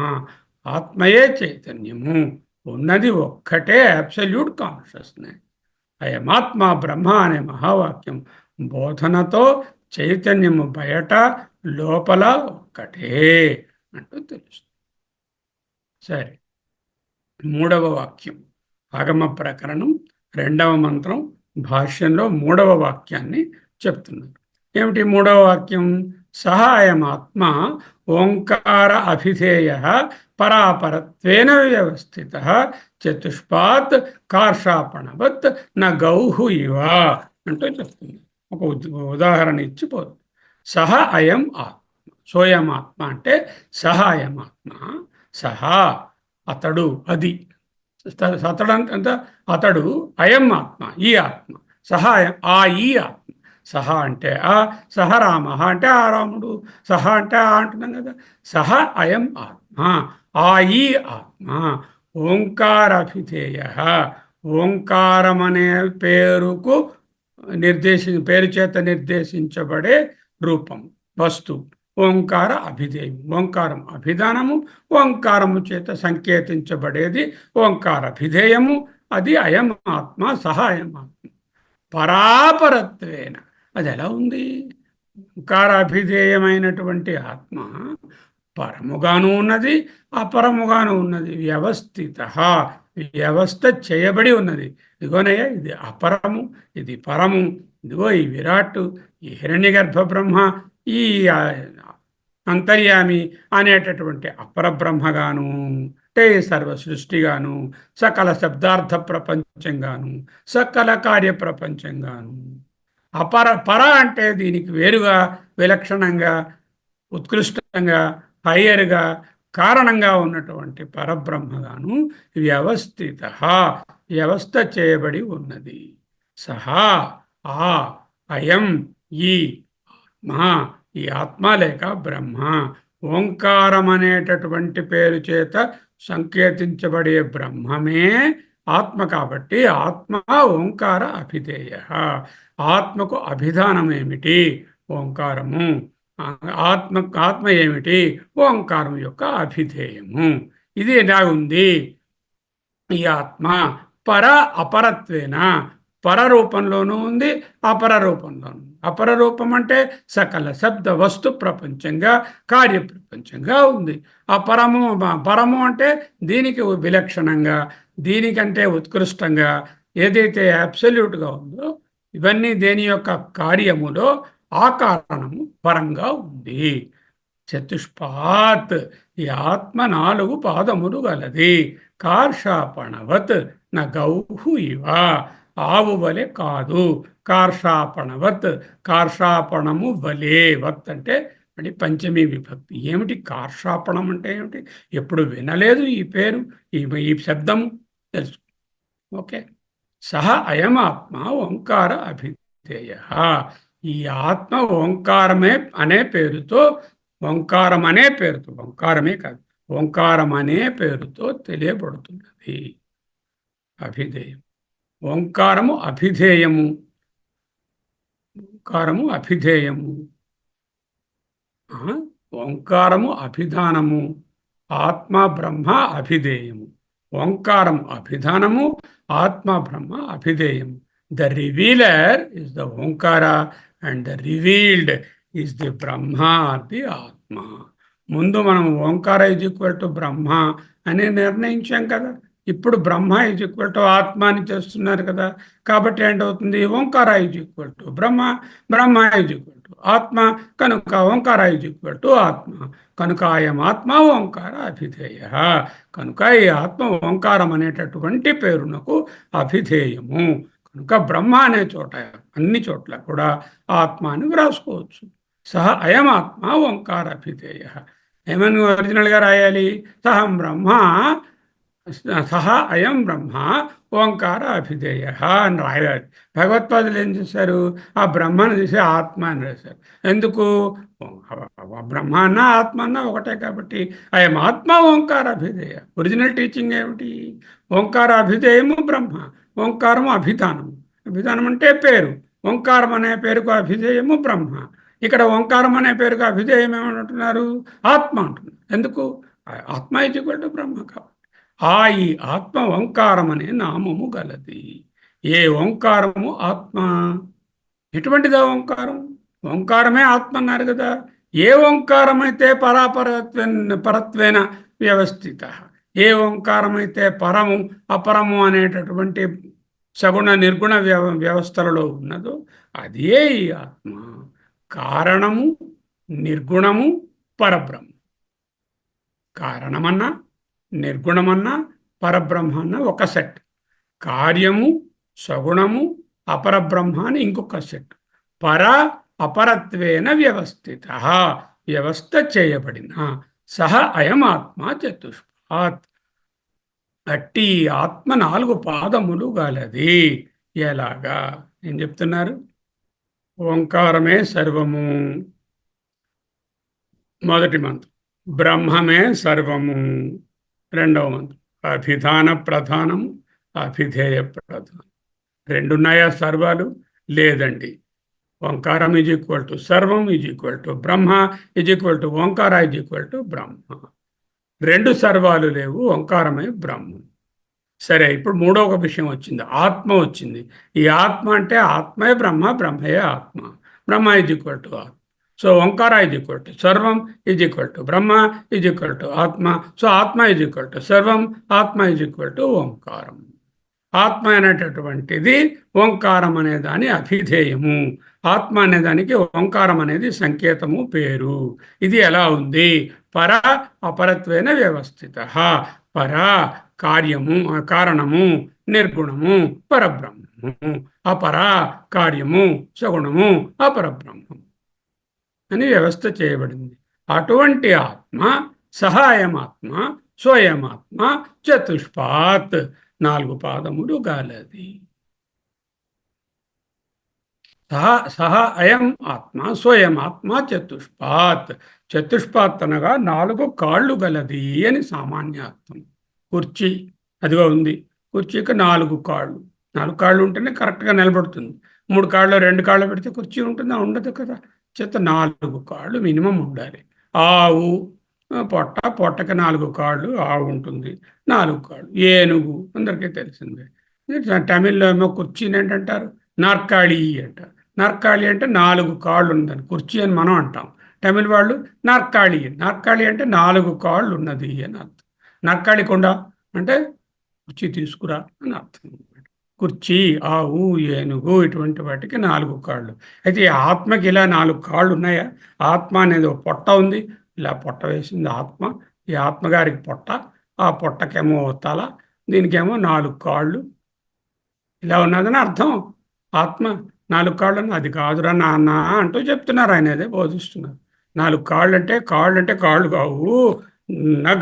ఆత్మయే చైతన్యము. ఉన్నది ఒక్కటే అబ్సల్యూట్ కాన్షియస్నెస్. అయమాత్మ బ్రహ్మ అనే మహావాక్యం బోధనతో చైతన్యము బయట లోపల ఒక్కటే అంటూ తెలుస్తుంది. సరే, 3వ వాక్యం ఆగమ ప్రకరణం 2వ మంత్రం భాష్యంలో 3వ వాక్యాన్ని చెప్తున్నారు. ఏమిటి 3వ వాక్యం? సహాయమాత్మ ఓంకార అభిధేయ పరాపరత్వేన వ్యవస్థిత చతుష్పాత్ కార్షాపణవత్ న గౌహు ఇవ అంటూ చెప్తుంది. ఒక ఉదాహరణ ఇచ్చిపోతుంది. సహ అయం ఆత్మ, సోయమాత్మ అంటే సహాయమాత్మ. సహా అతడు, అది అతడంత అతడు, అయం ఆత్మ ఈ ఆత్మ, సహాయం ఆ ఈ ఆత్మ. సహ అంటే ఆ, సహ రామ అంటే ఆ రాముడు, సహ అంటే ఆ అంటున్నాం కదా. సహ అయం ఆత్మ, ఆ ఈ ఆత్మ. ఓంకారాభిధేయ, ఓంకారం అనే పేరుకు పేరు చేత నిర్దేశించబడే రూపం, వస్తువు ఓంకార అభిధేయం. ఓంకారం అభిధానము, ఓంకారము చేత సంకేతించబడేది ఓంకార అభిధేయము. అది అయం ఆత్మ, సహాయం ఆత్మ. పరాపరత్వేన, అది ఎలా ఉంది? ఓంకారాభిధేయమైనటువంటి ఆత్మ పరముగాను ఉన్నది, అపరముగాను ఉన్నది. వ్యవస్థిత, వ్యవస్థ చేయబడి ఉన్నది. ఇదిగోనయ్యా, ఇది అపరము, ఇది పరము. ఇదిగో ఈ విరాట్, ఈ హిరణ్యగర్భ బ్రహ్మ, ఈ అంతర్యామి అనేటటువంటి అపరబ్రహ్మగాను, అంటే సర్వ సృష్టిగాను, సకల శబ్దార్థ ప్రపంచంగాను, సకల కార్య ప్రపంచంగాను. పర అంటే దీనికి వేరుగా, విలక్షణంగా, ఉత్కృష్టంగా, హయ్యర్గా, కారణంగా ఉన్నటువంటి పరబ్రహ్మగాను వ్యవస్థిత, వ్యవస్థ చేయబడి ఉన్నది. సహా ఆ అయం ఈ ఆత్మ, ఈ ఆత్మ లేక బ్రహ్మ, ఓంకారం అనేటటువంటి పేరు చేత సంకేతించబడే బ్రహ్మమే ఆత్మ. కాబట్టి ఆత్మ ఓంకార అభిధేయ. ఆత్మకు అభిధానం ఏమిటి? ఓంకారము. ఆత్మ ఏమిటి? ఓంకారం యొక్క అభిధేయము. ఇది ఎలా ఉంది? ఈ ఆత్మ పర అపరత్వేన, పరరూపంలోనూ ఉంది, అపర రూపంలోనూ. అపర రూపం అంటే సకల శబ్ద వస్తు ప్రపంచంగా, కార్యప్రపంచంగా ఉంది. పరము అంటే దీనికి విలక్షణంగా, దీనికంటే ఉత్కృష్టంగా ఏదైతే అబ్సల్యూట్గా ఉందో ఇవన్నీ దేని యొక్క కార్యములో ఆ కారణము పరంగా ఉంది. చతుష్పాత్, ఈ ఆత్మ 4 పాదములు గలది. కార్షాపణవత్ న గౌహు ఇవ, ఆవు వలె కాదు. కార్షాపణవత్, కార్షాపణము వలే. వత్ అంటే మళ్ళీ పంచమీ విభక్తి. ఏమిటి కార్షాపణం అంటే ఏమిటి? ఎప్పుడు వినలేదు ఈ పేరు, ఈ శబ్దము. తెలుసు. ఓకే. సహ అయం ఆత్మ ఓంకార అభిధేయ. ఈ ఆత్మ ఓంకారమే అనే పేరుతో, ఓంకారం అనే పేరుతో, ఓంకారమే కాదు, ఓంకారం అనే పేరుతో తెలియబడుతున్నది. అభిధేయం. ఓంకారము అభిధేయము. ఓంకారము అభిధేయము. ఓంకారము అభిధానము. ఆత్మ బ్రహ్మ అభిధేయము. ఓంకారం అభిధానము, ఆత్మ బ్రహ్మ అభిధేయము. The revealer is the Omkara and the revealed is the Brahma or the atma. ముందు మనం Omkara is equal to Brahma అని నిర్ణయించాం కదా. ఇప్పుడు బ్రహ్మ ఈజ్ ఈక్వల్ టు ఆత్మ అని చేస్తున్నారు కదా. కాబట్టి ఏంటవుతుంది? Omkara is equal to Brahma, Brahma is equal to atma, కనుక ఓంకార ఈజ్ ఈక్వల్ టు ఆత్మ. కనుక అయం ఆత్మ ఓంకార అభిధేయ. కనుక ఈ ఆత్మ ఓంకారం అనేటటువంటి పేరునకు అభిధేయము. కనుక బ్రహ్మ అనే చోట, అన్ని చోట్ల కూడా ఆత్మ అని వ్రాసుకోవచ్చు. సహ అయం ఆత్మ ఓంకార అభిధేయ. ఏమని ఒరిజినల్గా రాయాలి? సహం బ్రహ్మ, సహ అయం బ్రహ్మ ఓంకార అభిధేయ అని రాయాలి. భగవత్పాదులు ఏం చేశారు? ఆ బ్రహ్మను తీసి ఆత్మ అని రాశారు. ఎందుకు? బ్రహ్మ అన్న ఆత్మ అన్న ఒకటే కాబట్టి. అయం ఆత్మ ఓంకార అభిధేయ. ఒరిజినల్ టీచింగ్ ఏమిటి? ఓంకార అభిధేయము బ్రహ్మ, ఓంకారము అభిధానము. అభిధానం అంటే పేరు. ఓంకారం అనే పేరుకు అభిధేయము బ్రహ్మ. ఇక్కడ ఓంకారం అనే పేరుకు అభిధేయం ఏమంటున్నారు? ఆత్మ అంటున్నారు. ఎందుకు? ఆత్మ ఈజ్ ఈక్వల్ టు బ్రహ్మ కాబట్టి. ఈ ఆత్మ ఓంకారం అనే నామము గలది. ఏ ఓంకారము ఆత్మ. ఎటువంటిదా ఓంకారం? ఓంకారమే ఆత్మ అన్నారు కదా. ఏ ఓంకారం అయితే పరత్వేన వ్యవస్థిత, ఏ ఓంకారం అయితే పరము అపరము అనేటటువంటి సగుణ నిర్గుణ వ్యవస్థలలో ఉన్నదో అదే ఈ ఆత్మ. కారణము, నిర్గుణము, పరబ్రహ్మ. కారణమన్నా, నిర్గుణమన్నా, పరబ్రహ్మ అన్న ఒక సెట్. కార్యము, సగుణము, అపరబ్రహ్మ అని ఇంకొక సెట్. పర అపరత్వేన వ్యవస్థిత, వ్యవస్థ చేయబడిన సహ అయం ఆత్మ చతుష్పాత్. అట్టి ఆత్మ 4 పాదములు గలది. ఎలాగా? ఏం చెప్తున్నారు? ఓంకారమే సర్వము, మొదటి మంత్రం. బ్రహ్మమే సర్వము, రెండవ మంత్రం. అభిధాన ప్రధానము, అభిధేయ ప్రధానం. రెండున్నాయా సర్వాలు? లేదండి. Omkaram is equal to sarvam is equal to Brahma is equal to Omkara is equal to Brahma. 2 సర్వాలు లేవు, ఓంకారమే బ్రహ్మ. సరే, ఇప్పుడు మూడవ విషయం వచ్చింది, ఆత్మ వచ్చింది. ఈ ఆత్మ అంటే ఆత్మే బ్రహ్మ, బ్రహ్మయే ఆత్మ. Brahma is equal to atma. So Omkara is equal to sarvam is equal to Brahma is equal to atma. So atma is equal to sarvam, atma is equal to ఓంకారం. ఆత్మ అనేటటువంటిది ఓంకారం అనే దాని అభిధేయము. ఆత్మ అనేదానికి ఓంకారం అనేది సంకేతము, పేరు. ఇది ఎలా ఉంది? పర అపరత్వేన వ్యవస్థిత. పర కార్యము, కారణము, నిర్గుణము, పరబ్రహ్మము. అపర కార్యము, సగుణము, అపరబ్రహ్మము అని వ్యవస్థ చేయబడింది. అటువంటి ఆత్మ సహాయమాత్మ, స్వయమాత్మ, చతుష్పాత్, 4 పాదములు గలది. సహ అయం ఆత్మ స్వయమాత్మ చతుష్పాత్. చతుష్పాత్ అనగా 4 కాళ్ళు గలది అని సామాన్యార్థం. కుర్చీ అదిగో ఉంది, కుర్చీకి 4 కాళ్ళు. 4 కాళ్ళు ఉంటేనే కరెక్ట్గా నిలబడుతుంది. 3 కాళ్ళు 2 కాళ్ళు పెడితే కుర్చీ ఉంటుందా? ఉండదు కదా. చేత 4 కాళ్ళు మినిమం ఉండాలి. ఆవు పొట్టకి 4 కాళ్ళు ఆవు ఉంటుంది, 4 కాళ్ళు. ఏనుగు అందరికీ తెలిసిందే. తమిళ్లో ఏమో కుర్చీని ఏంటంటారు? నార్కాళి అంటారు. నార్కాళి అంటే 4 కాళ్ళు ఉందని, కుర్చీ అని మనం అంటాం. తమిళ వాళ్ళు నార్కాళి, నార్కాళి అంటే 4 కాళ్ళు ఉన్నది అని అర్థం. నార్కాళి కొండ అంటే కుర్చీ తీసుకురా అని అర్థం. కుర్చీ, ఆవు, ఏనుగు ఇటువంటి వాటికి 4 కాళ్ళు. అయితే ఈ ఆత్మకి ఇలా 4 కాళ్ళు ఉన్నాయా? ఆత్మ అనేది ఒక పొట్ట ఉంది. ఇలా పొట్ట వేసింది ఆత్మ. ఈ ఆత్మగారికి పొట్ట, ఆ పొట్టకేమో తల, దీనికేమో 4 కాళ్ళు. ఇలా ఉన్నదని అర్థం. ఆత్మ 4 కాళ్ళని, అది కాదురా నాన్న అంటూ చెప్తున్నారు. ఆయన అదే బోధిస్తున్నారు. 4 కాళ్ళంటే కాళ్ళు కావు,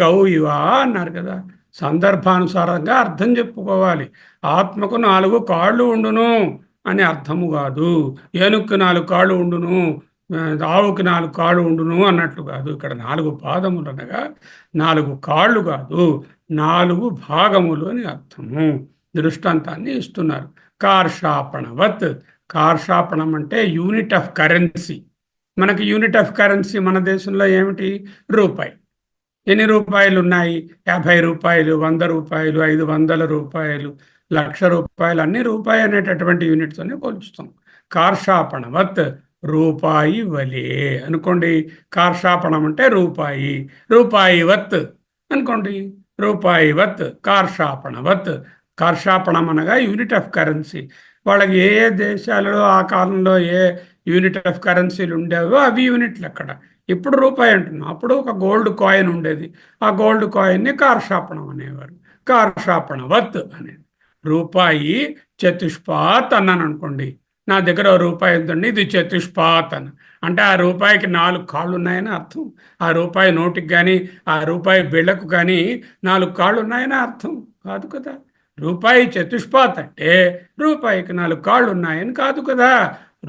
గౌ ఇవా అన్నారు కదా. సందర్భానుసారంగా అర్థం చెప్పుకోవాలి. ఆత్మకు 4 కాళ్ళు ఉండును అని అర్థము కాదు. ఏనుగుకి 4 కాళ్ళు ఉండును, ఆవుకి 4 కాళ్ళు ఉండును అన్నట్లు కాదు. ఇక్కడ 4 పాదములు అనగా 4 కాళ్ళు కాదు, 4 భాగములు అని అర్థము. దృష్టాంతాన్ని ఇస్తున్నారు. కార్షాపణవత్. కార్షాపణం అంటే యూనిట్ ఆఫ్ కరెన్సీ. మనకి యూనిట్ ఆఫ్ కరెన్సీ మన దేశంలో ఏమిటి? రూపాయి. ఎన్ని రూపాయలు ఉన్నాయి? 50 రూపాయలు, 100 రూపాయలు, 500 రూపాయలు, 1,00,000 రూపాయలు, అన్ని రూపాయి అనేటటువంటి యూనిట్తోనే పోల్చుతాం. కార్షాపణవత్, రూపాయి వలే అనుకోండి. కార్షాపణం అంటే రూపాయి, రూపాయివత్ అనుకోండి. రూపాయివత్, కార్షాపణవత్. కార్షాపణం అనగా యూనిట్ ఆఫ్ కరెన్సీ. వాళ్ళకి ఏ ఏ దేశాలలో ఆ కాలంలో ఏ యూనిట్ ఆఫ్ కరెన్సీలు ఉండేవో అవి యూనిట్లు అక్కడ. ఇప్పుడు రూపాయి అంటున్నాం. అప్పుడు ఒక గోల్డ్ కాయిన్ ఉండేది. ఆ గోల్డ్ కాయిన్ని కార్షాపణం అనేవారు. కార్షాపణవత్ అనేది. రూపాయి చతుష్పాత్ అన్నాను అనుకోండి. నా దగ్గర రూపాయి ఉందండి, ఇది చతుష్పాత్ అని అంటే ఆ రూపాయికి 4 కాళ్ళు ఉన్నాయని అర్థం. ఆ రూపాయి నోటికి కానీ ఆ రూపాయి బిళ్ళకు కానీ 4 కాళ్ళు ఉన్నాయని అర్థం కాదు కదా. రూపాయి చతుష్పాత్ అంటే రూపాయికి 4 కాళ్ళు ఉన్నాయని కాదు కదా.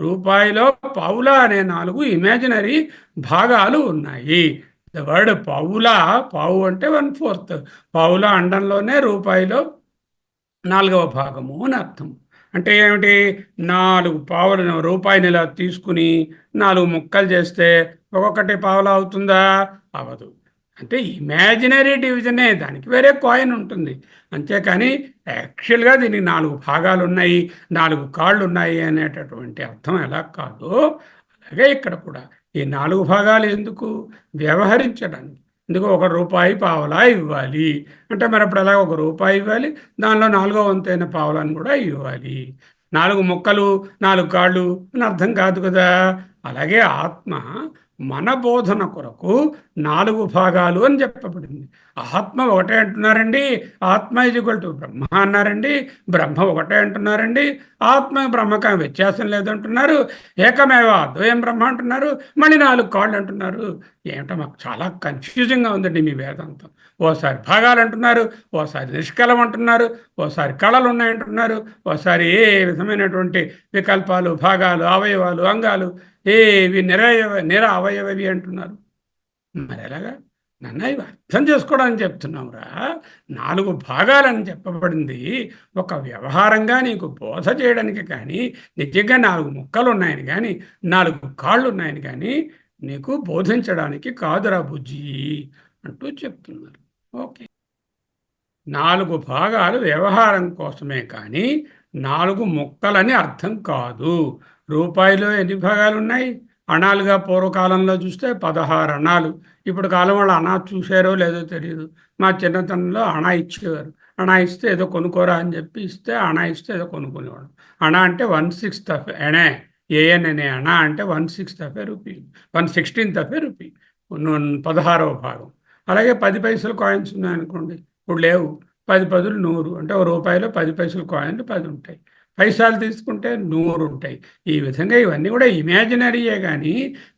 రూపాయిలో పావులా అనే 4 ఇమాజినరీ భాగాలు ఉన్నాయి. ద వర్డ్ పావులా, పావు అంటే 1/4. పావులా అండంలోనే రూపాయిలో 4వ భాగము అని అర్థం. అంటే ఏమిటి? 4 పావులను, రూపాయిని ఇలా తీసుకుని 4 ముక్కలు చేస్తే ఒక్కొక్కటి పావులా అవుతుందా? అవదు. అంటే ఇమాజినరీ డివిజనే, దానికి వేరే కాయిన్ ఉంటుంది. అంతేకాని యాక్చువల్గా దీనికి 4 భాగాలు ఉన్నాయి, 4 కాళ్ళు ఉన్నాయి అనేటటువంటి అర్థం ఎలా కాదో అలాగే ఇక్కడ కూడా ఈ 4 భాగాలు ఎందుకు? వ్యవహరించడానికి. ఎందుకు? 1 రూపాయి పావలా ఇవ్వాలి అంటే మరి అప్పుడు ఎలా? 1 రూపాయి ఇవ్వాలి, దానిలో 4వ వంతైన పావలాన్ని కూడా ఇవ్వాలి. 4 ముక్కలు 4 కాళ్ళు అని అర్థం కాదు కదా. అలాగే ఆత్మ మన బోధన కొరకు 4 భాగాలు అని చెప్పబడింది. ఆత్మ ఒకటే అంటున్నారండి. ఆత్మ ఈజ్ ఈక్వల్ టు బ్రహ్మ అన్నారండి. బ్రహ్మ ఒకటే అంటున్నారండి. ఆత్మ బ్రహ్మక వ్యత్యాసం లేదంటున్నారు. ఏకమేవ అద్వయం బ్రహ్మ అంటున్నారు. మళ్ళీ 4 కాళ్ళు అంటున్నారు. ఏమిటో మాకు చాలా కన్ఫ్యూజింగ్గా ఉందండి మీ వేదాంతం. ఓసారి భాగాలు అంటున్నారు, ఓసారి నిష్కలం అంటున్నారు, ఓసారి కళలు ఉన్నాయంటున్నారు, ఓసారి ఏ విధమైనటువంటి వికల్పాలు, భాగాలు, అవయవాలు, అంగాలు ఏవి అవయవవి అంటున్నారు. మరి ఎలాగా? నన్ను ఇవి అర్థం చేసుకోవడానికి చెప్తున్నావురా. 4 భాగాలని చెప్పబడింది ఒక వ్యవహారంగా నీకు బోధ చేయడానికి కానీ, నిజంగా 4 ముక్కలు ఉన్నాయని కానీ, 4 కాళ్ళు ఉన్నాయని కానీ నీకు బోధించడానికి కాదురా బుజ్జి అంటూ చెప్తున్నారు. ఓకే. 4 భాగాలు వ్యవహారం కోసమే కానీ 4 ముక్కలని అర్థం కాదు. రూపాయిలో ఎన్ని భాగాలు ఉన్నాయి? అణాలుగా పూర్వకాలంలో చూస్తే 16 అణాలు. ఇప్పుడు కాలం వాళ్ళు అణా చూసారో లేదో తెలియదు. మా చిన్నతనంలో అణా ఇచ్చేవారు. అణా ఇస్తే ఏదో కొనుక్కోరా అని చెప్పి ఇస్తే, అణా ఇస్తే ఏదో కొనుక్కునేవాడు. అణా అంటే 1/6 ఆఫ్ ఎనే. ఏఎన్ అనే అణా అంటే 1/6 of a rupee, 1/16 of a rupee, 16వ భాగం. అలాగే 10 పైసలు కాయిన్స్ ఉన్నాయనుకోండి, ఇప్పుడు లేవు. 10 పదులు 100 అంటే ఒక రూపాయిలో 10 పైసలు కాయిన్లు 10 ఉంటాయి. పైసలు తీసుకుంటే 100 ఉంటాయి. ఈ విధంగా ఇవన్నీ కూడా ఇమాజినరీయే కానీ,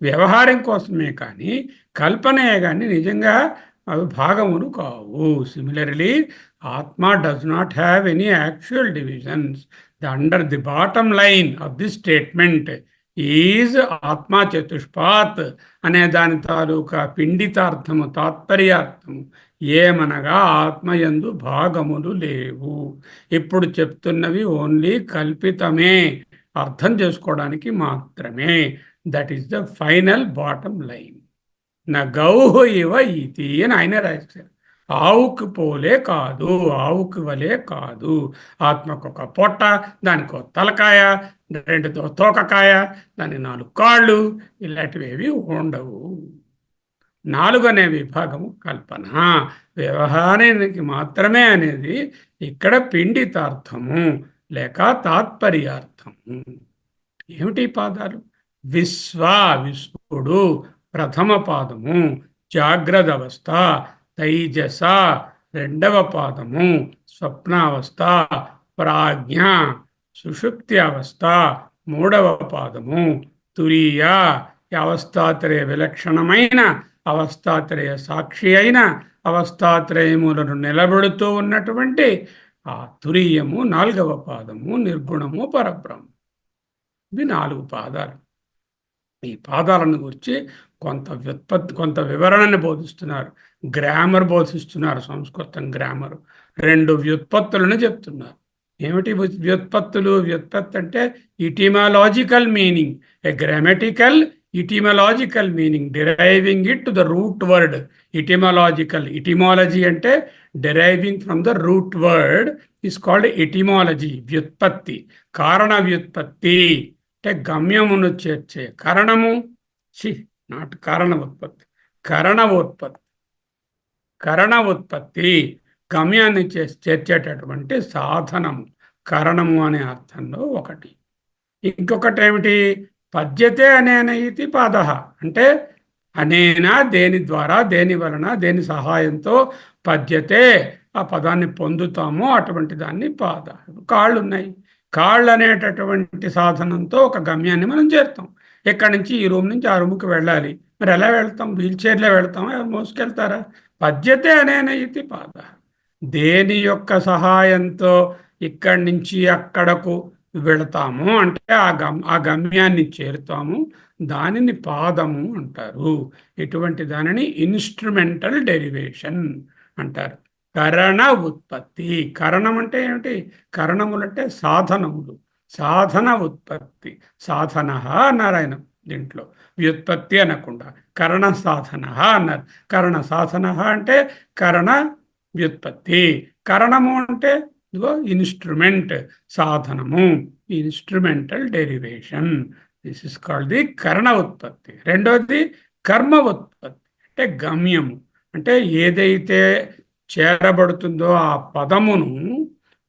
వ్యవహారం కోసమే కానీ, కల్పనయే కానీ నిజంగా అవి భాగములు కావు. సిమిలర్లీ ఆత్మ does not have any actual divisions. Under the bottom line of the statement is ఆత్మ చతుష్పాత్ అనే దాని తాలూకా పిండితార్థము, తాత్పర్యార్థము ఏమనగా ఆత్మయందు భాగములు లేవు. ఇప్పుడు చెప్తున్నవి ఓన్లీ కల్పితమే, అర్థం చేసుకోవడానికి మాత్రమే. That is the final bottom line. నా గౌహ ఇవ ఇతి అని ఆయన రాశారు. ఆవుకు పోలే కాదు, ఆవుకి వలే కాదు. ఆత్మకు ఒక పొట్ట, దానికి ఒక తలకాయ, 2 తోకకాయ, దానికి 4 కాళ్ళు, ఇలాంటివి ఉండవు. 4 అనే విభాగము కల్పన, వ్యవహారానికి మాత్రమే అనేది ఇక్కడ పిండితార్థము. లేక తాత్పర్యార్థము. ఏమిటి పాదాలు? విశ్వడు ప్రథమ పాదము, జాగ్రత్త అవస్థ, తైజస రెండవ పాదము, స్వప్నావస్థ, ప్రాజ్ఞ సుషుప్తి అవస్థ మూడవ పాదము, తురీయ అవస్థాత్రయ విలక్షణమైన అవస్థాత్రయ సాక్షి అయిన అవస్థాత్రయములను నిలబెడుతూ ఉన్నటువంటి ఆ తురీయము నాలుగవ పాదము, నిర్గుణము పరబ్రహ్మ. ఇవి 4 పాదాలు. ఈ పాదాలను గురించి కొంత వివరణని బోధిస్తున్నారు. గ్రామర్ బోధిస్తున్నారు, సంస్కృతం గ్రామర్. 2 వ్యుత్పత్తులను చెప్తున్నారు. ఏమిటి వ్యుత్పత్తులు? వ్యుత్పత్తి అంటే etymological meaning, a grammatical etymological meaning, deriving it to the root word. Etymology అంటే deriving from the root word is called etymology. వ్యుత్పత్తి, కారణ వ్యుత్పత్తి అంటే గమ్యమును చేర్చే కారణము. నాట్ కారణ ఉత్పత్తి, కరణ ఉత్పత్తి గమ్యాన్ని చేర్చేటటువంటి సాధనము, కరణము అనే అర్థంలో ఒకటి. ఇంకొకటి ఏమిటి? పద్యతే అనేన ఇది పాద అంటే అనేనా దేని ద్వారా, దేని వలన, దేని సహాయంతో పద్యతే ఆ పదాన్ని పొందుతామో అటువంటి దాన్ని పాద. కాళ్ళు ఉన్నాయి, కాళ్ళు అనేటటువంటి సాధనంతో ఒక గమ్యాన్ని మనం చేరుతాం. ఎక్కడి నుంచి ఈ రూమ్ నుంచి ఆ రూమ్కి వెళ్ళాలి, మరి ఎలా వెళ్తాం? వీల్ చైర్లో వెళ్తామా? మోసుకెళ్తారా? పద్యతే అనేన ఇది పాద. దేని యొక్క సహాయంతో ఇక్కడి నుంచి అక్కడకు వెళతాము అంటే ఆ గమ్యాన్ని చేరుతాము, దానిని పాదము అంటారు. ఇటువంటి దానిని ఇన్స్ట్రుమెంటల్ డెరివేషన్ అంటారు. కరణ ఉత్పత్తి. కరణం అంటే ఏమిటి? కరణములంటే సాధనములు, సాధన ఉత్పత్తి. సాధన అన్నారు ఆయన దీంట్లో, వ్యుత్పత్తి అనకుండా కరణ సాధన అన్నారు. కరణ సాధన అంటే కరణ వ్యుత్పత్తి. కరణము అంటే ఇదిగో ఇన్స్ట్రుమెంట్, సాధనము, instrumental derivation. This is called the karana utpatti. రెండోది కర్మ ఉత్పత్తి అంటే గమ్యము. అంటే ఏదైతే చేరబడుతుందో ఆ పదమును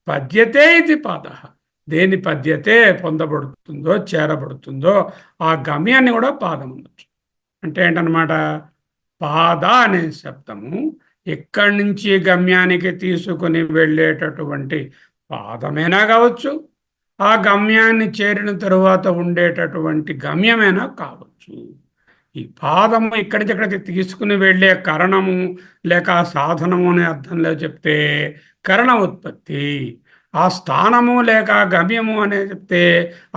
పద్యతే ఇది పాద. దేని పద్యతే పొందబడుతుందో, చేరబడుతుందో ఆ గమ్యాన్ని కూడా పాదం ఉండొచ్చు. అంటే ఏంటన్నమాట? పాద అనే శబ్దము ఎక్కడి నుంచి గమ్యానికి తీసుకుని వెళ్ళేటటువంటి పాదమైనా కావచ్చు, ఆ గమ్యాన్ని చేరిన తరువాత ఉండేటటువంటి గమ్యమైనా కావచ్చు. ఈ పాదము ఇక్కడి నుంచి ఇక్కడికి తీసుకుని వెళ్ళే కరణము లేక సాధనము అనే అర్థంలో చెప్తే కరణ ఉత్పత్తి. ఆ స్థానము లేక గమ్యము అనే చెప్తే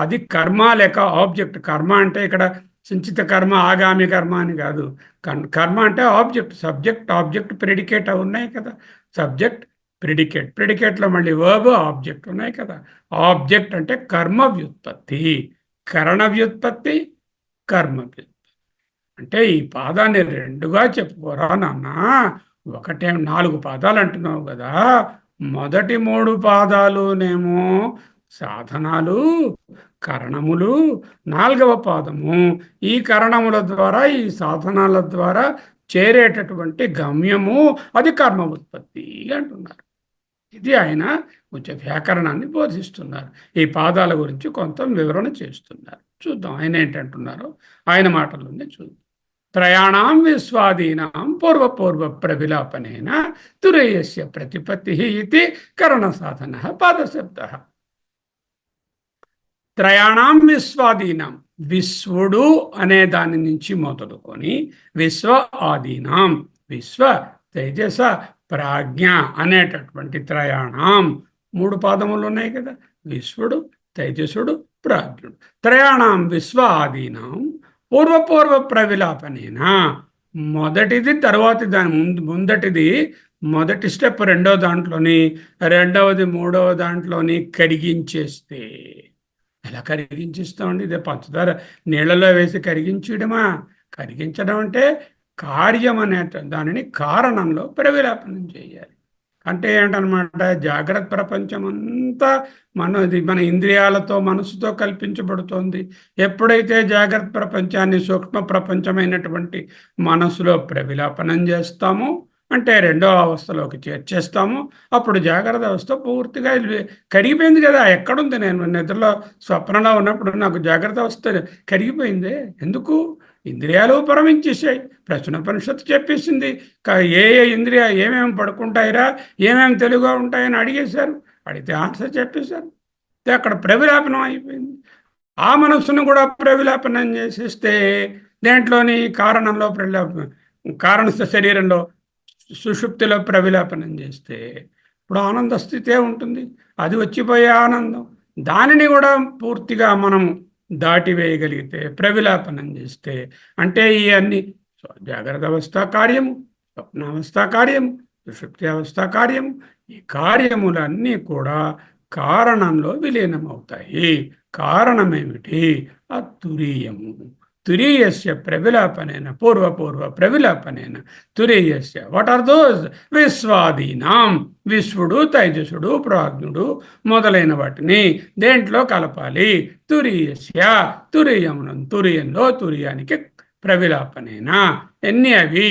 అది కర్మ లేక ఆబ్జెక్ట్. కర్మ అంటే ఇక్కడ సంచిత కర్మ, ఆగామి కర్మ అని కాదు. కర్మ అంటే ఆబ్జెక్ట్, సబ్జెక్ట్, ఆబ్జెక్ట్, ప్రెడికేట్ ఉన్నాయి కదా. సబ్జెక్ట్, ప్రెడికేట్, ప్రెడికేట్లో మళ్ళీ వర్బ్, ఆబ్జెక్ట్ ఉన్నాయి కదా. ఆబ్జెక్ట్ అంటే కర్మ వ్యుత్పత్తి, కరణ వ్యుత్పత్తి, కర్మ వ్యుత్పత్తి. అంటే ఈ పాదాన్ని 2గా చెప్పుకోరా నాన్న. ఒకటే 4 పాదాలు అంటున్నావు కదా. మొదటి 3 పాదాలునేమో సాధనాలు, కరణములు. 4వ పాదము ఈ కరణముల ద్వారా, ఈ సాధనాల ద్వారా చేరేటటువంటి గమ్యము, అది కర్మ ఉత్పత్తి అంటున్నారు. ఇది ఆయన కొంచెం వ్యాకరణాన్ని బోధిస్తున్నారు. ఈ పాదాల గురించి కొంత వివరణ చేస్తున్నారు. చూద్దాం ఆయన ఏంటంటున్నారో, ఆయన మాటల్లోనే చూద్దాం. త్రయాణం విశ్వాదీనాం పూర్వ ప్రవిలాపనేన తురేయస్య ప్రతిపత్తి ఇది కరణ సాధన పాదశబ్ద. త్రయాణం విశ్వాదీనాం, విశ్వడు అనే దాని నుంచి మొదలుకొని విశ్వ ఆదీనాం, విశ్వ, తేజస, ప్రాజ్ఞ అనేటటువంటి త్రయాణం 3 పాదములు ఉన్నాయి కదా. విశ్వడు, తేజసుడు, ప్రాజ్ఞుడు. త్రయాణం విశ్వ ఆదీనాం పూర్వ ప్రవిలాపనేనా. మొదటిది తర్వాత దాని ముందటిది, మొదటి స్టెప్ రెండవ దాంట్లోని, రెండవది మూడవ దాంట్లోని కరిగించేస్తే. ఎలా కరిగించేస్తామండి? ఇదే పంచదార నీళ్ళలో వేసి కరిగించడమా? కరిగించడం అంటే కార్యం అనే దానిని కారణంలో ప్రవిలాపనం చేయాలి. అంటే ఏంటనమాట? జాగ్రత్త ప్రపంచం అంతా మన ఇంద్రియాలతో, మనసుతో కల్పించబడుతోంది. ఎప్పుడైతే జాగ్రత్త ప్రపంచాన్ని సూక్ష్మ ప్రపంచమైనటువంటి మనసులో ప్రవిలాపనం చేస్తామో అంటే రెండో అవస్థలోకి చేర్చేస్తాము. అప్పుడు జాగ్రత్త అవస్థ పూర్తిగా కరిగిపోయింది కదా. ఎక్కడుంది? నేను నిద్రలో స్వప్నంలో ఉన్నప్పుడు నాకు జాగ్రత్త అవస్థ కరిగిపోయింది. ఎందుకు? ఇంద్రియాలు ఉపరమించేసాయి. ప్రశ్నోపనిషత్తు చెప్పేసింది. ఏ ఏ ఇంద్రియ ఏమేమి పడుకుంటాయిరా, ఏమేమి తెలుగుగా ఉంటాయని అడిగేశారు. అడిగితే ఆన్సర్ చెప్పేశారు. అక్కడ ప్రవిలాపనం అయిపోయింది. ఆ మనస్సును కూడా ప్రవిలాపనం చేసేస్తే దేంట్లోని కారణంలో కారణ శరీరంలో సుషుప్తిలో ప్రవిలాపనం చేస్తే ఇప్పుడు ఆనంద స్థితే ఉంటుంది. అది వచ్చిపోయే ఆనందం. దానిని కూడా పూర్తిగా మనం దాటివేయగలిగితే, ప్రవిలాపనం చేస్తే, అంటే ఈ అన్ని జాగ్రత్త అవస్థ కార్యము, స్వప్నావస్థ కార్యము, సుషుప్తి అవస్థ కార్యము, ఈ కార్యములన్నీ కూడా కారణంలో విలీనమవుతాయి. కారణమేమిటి? అతురీయము. తురీయస్య ప్రవిలాపనేన పూర్వపూర్వ ప్రవిలాపనేన తురీయస్య. What are those? విశ్వాదీనాం. విశ్వడు, తైజసుడు, ప్రాజ్ఞుడు మొదలైన వాటిని దేంట్లో కలపాలి? తురీయస్య. తురీయమును తురియంలో తురియానికి ప్రవిలాపనేన. ఎన్ని అవి?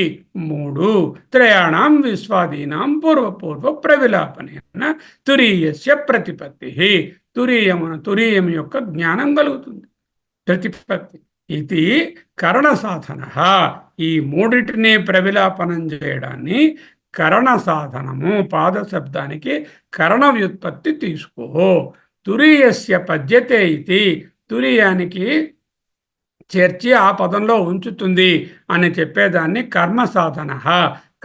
3. త్రయాణం విశ్వాదీనాం పూర్వపూర్వ ప్రవిలాపనేన తురీయస్య ప్రతిపత్తి. తురీయం యొక్క జ్ఞానం కలుగుతుంది. ప్రతిపత్తి ఇది కరణ సాధన. ఈ మూడిటిని ప్రవిలాపనం చేయడాన్ని కరణ సాధనము. పాద శబ్దానికి కరణ వ్యుత్పత్తి తీసుకో. తురీయస్య పద్యతే ఇది. తురీయానికి చేర్చి ఆ పదంలో ఉంచుతుంది అని చెప్పేదాన్ని కర్మ సాధన,